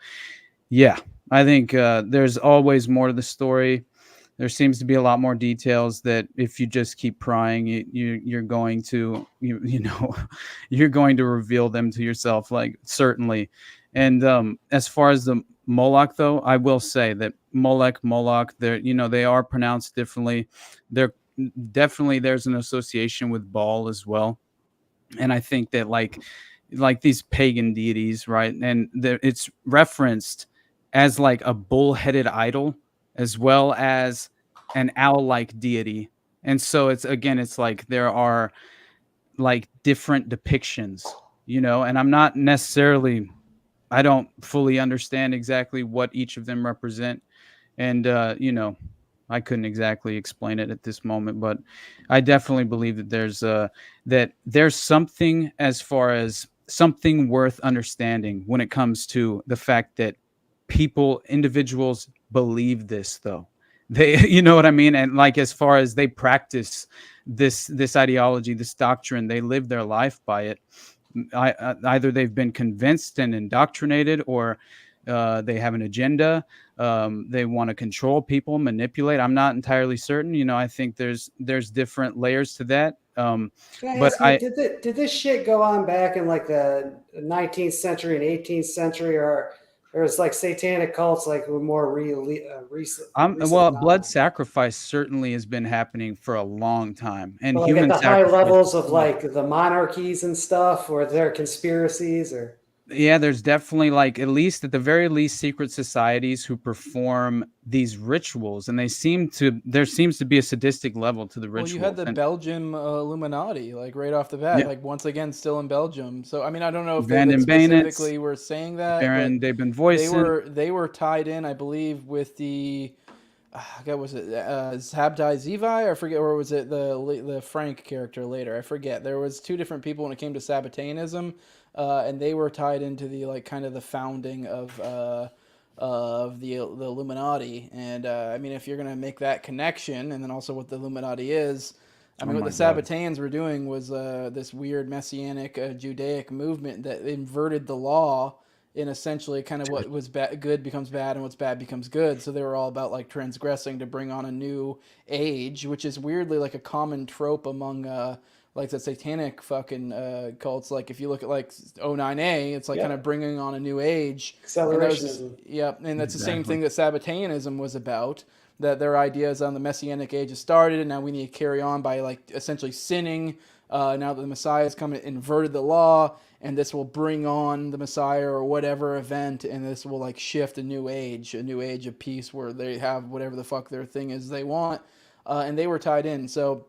yeah, I think there's always more to the story. There seems to be a lot more details that if you just keep prying, you're going to you're going to reveal them to yourself, like, certainly. And as far as the Moloch, though, I will say that Moloch, they are pronounced differently. They're definitely, there's an association with Baal as well, and I think that like these pagan deities, right? And it's referenced as like a bull-headed idol as well as an owl-like deity. And so it's like there are like different depictions, and I don't fully understand exactly what each of them represent. And I couldn't exactly explain it at this moment, but I definitely believe that there's something, as far as something worth understanding, when it comes to the fact that individuals believe this, though. They, you know what I mean? And like, as far as they practice this ideology, this doctrine, they live their life by it. Either they've been convinced and indoctrinated, or they have an agenda. They want to control people, manipulate. I'm not entirely certain. I think there's different layers to that. Can I But ask you, did this shit go on back in like the 19th century and 18th century, or it's like satanic cults like were more recent? well, blood sacrifice certainly has been happening for a long time, and But like at human the high sacrifice. levels of like the monarchies and stuff, or there conspiracies, or Yeah, there's definitely, like, at least at the very least, secret societies who perform these rituals, and there seems to be a sadistic level to the Well, rituals. you had the And Belgium Illuminati, like right off the bat, yeah, like once again still in Belgium. So I mean, I don't know if they Van like den Bayonets, specifically were saying that, Baron but Deben Voisin. they were tied in, I believe, with the was it Zabtai Zevi? I forget, or was it the Frank character later? I forget. There was two different people when it came to Sabbatainism, and they were tied into the like kind of the founding of the Illuminati. And I mean, if you're gonna make that connection, and then also what the Illuminati is. I mean, Oh what my the God. Sabbateans were doing was this weird messianic Judaic movement that inverted the law in essentially kind of what was good becomes bad and what's bad becomes good. So they were all about like transgressing to bring on a new age, which is weirdly like a common trope among like the satanic fucking cults. Like if you look at like 09A, it's like kind of bringing on a new age. accelerationism. And that's the same Exactly. thing that Sabbataianism was about. That their ideas on the messianic age has started, and now we need to carry on by like essentially sinning. Now that the Messiah has come and inverted the law, and this will bring on the Messiah or whatever event, and this will like shift a new age of peace where they have whatever the fuck their thing is they want, and they were tied in. So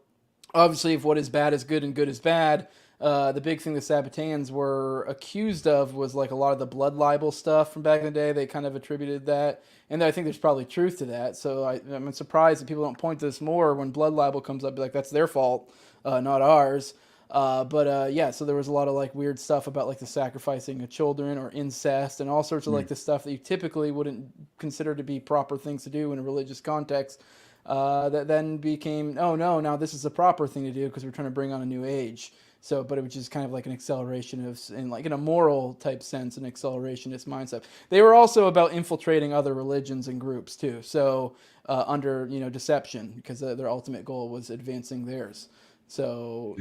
obviously, if what is bad is good and good is bad, the big thing the Sabbatarians were accused of was like a lot of the blood libel stuff from back in the day. They kind of attributed that, and I think there's probably truth to that. So I'm surprised that people don't point to this more when blood libel comes up. Be like, that's their fault, not ours. Yeah, so there was a lot of like weird stuff about like the sacrificing of children or incest and all sorts of like the stuff that you typically wouldn't consider to be proper things to do in a religious context. That then became, oh no, now this is the proper thing to do because we're trying to bring on a new age. So, but it was just kind of like an acceleration of, in a moral type sense, an accelerationist mindset. They were also about infiltrating other religions and groups too. So, under deception, because their ultimate goal was advancing theirs. So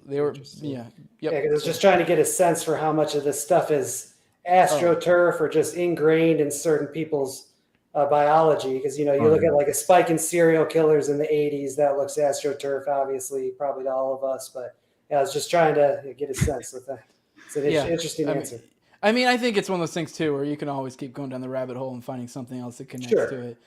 they were, yeah, yep. Yeah, because it's just trying to get a sense for how much of this stuff is astroturf or just ingrained in certain people's biology. Because you look at like a spike in serial killers in the '80s, that looks astroturf, obviously, probably to all of us. But yeah, I was just trying to get a sense with that. It's an interesting answer. I think it's one of those things too, where you can always keep going down the rabbit hole and finding something else that connects to it.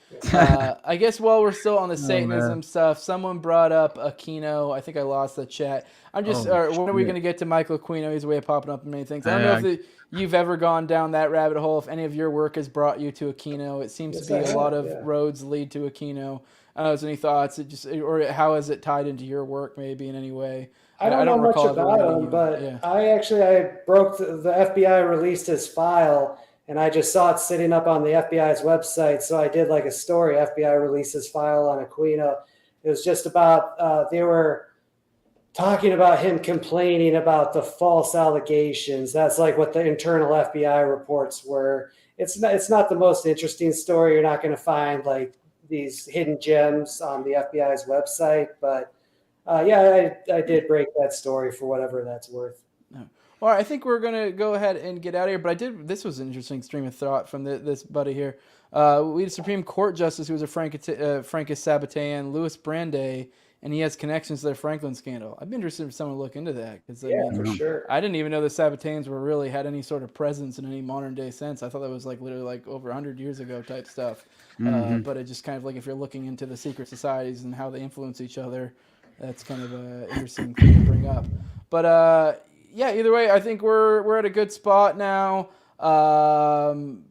I guess while we're still on the Satanism stuff, someone brought up Aquino. I think I lost the chat. When are we going to get to Michael Aquino? He's way popping up in many things. I don't know if you've ever gone down that rabbit hole. If any of your work has brought you to Aquino, it seems to be a lot of roads lead to Aquino. I don't know if there's any thoughts, or how has it tied into your work maybe in any way? I don't know much about him, but yeah. I broke the FBI released his file, and I just saw it sitting up on the FBI's website. So I did like a story. FBI released his file on Aquino. It was just about they were talking about him complaining about the false allegations. That's like what the internal FBI reports were. It's not the most interesting story. You're not going to find like these hidden gems on the FBI's website, but. I did break that story for whatever that's worth. Well, I think we're going to go ahead and get out of here. But this was an interesting stream of thought from this buddy here. We had a Supreme Court Justice who was a Francis Sabbatarian, Louis Brandeis, and he has connections to the Franklin scandal. I'd be interested if someone look into that. For sure. I didn't even know the Sabbatarians really had any sort of presence in any modern day sense. I thought that was like literally like over 100 years ago type stuff. But it just kind of like if you're looking into the secret societies and how they influence each other, that's kind of an interesting thing to bring up. But either way, I think we're at a good spot now. Adam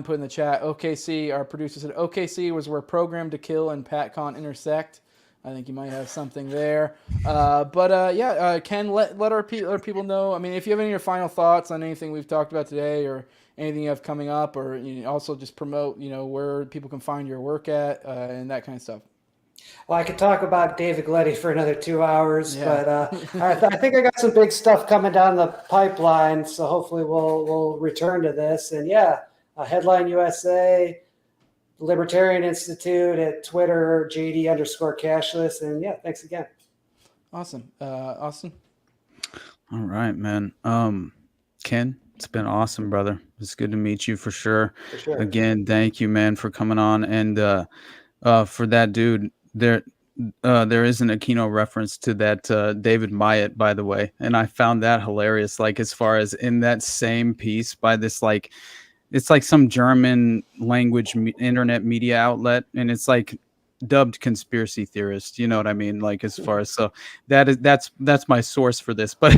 put in the chat, OKC, our producer said, OKC was where Program to Kill and PatCon intersect. I think you might have something there. Ken, let our people know. I mean, if you have any of your final thoughts on anything we've talked about today or anything you have coming up, or also just promote, where people can find your work at and that kind of stuff. Well, I could talk about David Gletty for another 2 hours, but I think I got some big stuff coming down the pipeline, so hopefully we'll return to this. And Headline USA, Libertarian Institute at Twitter, JD_cashless, and thanks again. Awesome. Austin? All right, man. Ken, it's been awesome, brother. It's good to meet you for sure. Again, thank you, man, for coming on. And for that dude, there is an Aquino reference to that David Myatt, by the way, and I found that hilarious. Like as far as in that same piece by this it's like some German language internet media outlet, and it's like dubbed conspiracy theorist. You know what I mean? Like as far as that's my source for this, but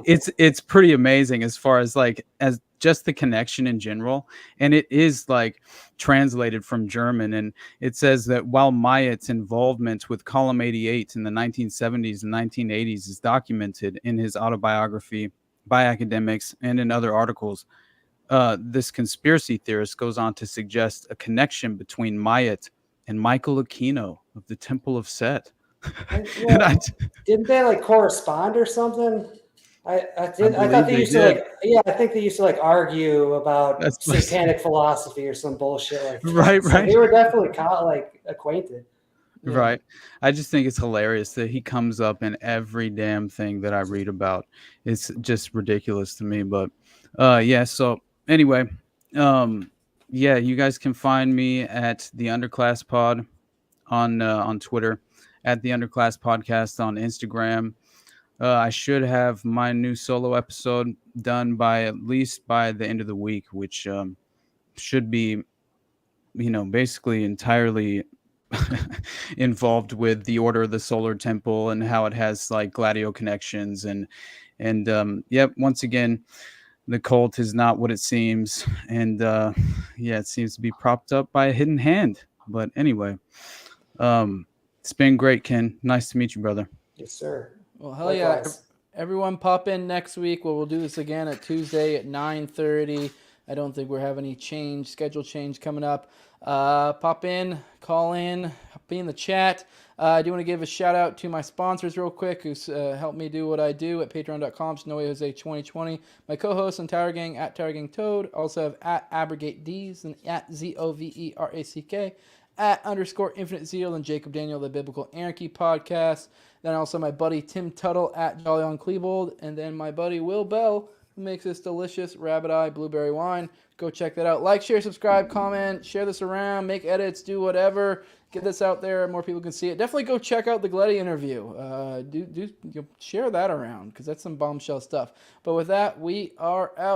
it's pretty amazing as far as as just the connection in general. And it is like translated from German. And it says that while Myatt's involvement with Column 88 in the 1970s and 1980s is documented in his autobiography by academics and in other articles, this conspiracy theorist goes on to suggest a connection between Myatt and Michael Aquino of the Temple of Set. Didn't they correspond or something? I thought they used to I think they used to argue about satanic philosophy or some bullshit like that. Right. So they were definitely acquainted. Yeah. Right. I just think it's hilarious that he comes up in every damn thing that I read about. It's just ridiculous to me. But so anyway, you guys can find me at the Underclass Pod on Twitter, at the Underclass Podcast on Instagram. I should have my new solo episode done at least by the end of the week, which should be, basically entirely involved with the Order of the Solar Temple and how it has like Gladio connections and yep, once again, the cult is not what it seems, and yeah, it seems to be propped up by a hidden hand. But anyway, it's been great, Ken. Nice to meet you, brother. Yes, sir. Well, hell Likewise. yeah. Everyone pop in next week. We'll do this again at Tuesday at 9:30. I don't think we're having any schedule change coming up. Pop in, call in, be in the chat. I do want to give a shout out to my sponsors real quick who's helped me do what I do at patreon.com/NoeJose2020. My co-host on Tower Gang at Tower Gang Toad. Also have at AbrogateDs and at ZOVERACK. At _Infinite Zeal and Jacob Daniel, the Biblical Anarchy Podcast. Then also my buddy Tim Tuttle at Jolly on Klebold. And then my buddy Will Bell, who makes this delicious Rabbit Eye Blueberry Wine. Go check that out. Like, share, subscribe, comment, share this around, make edits, do whatever. Get this out there, more people can see it. Definitely go check out the Gleddy interview. Do share that around because that's some bombshell stuff. But with that, we are out.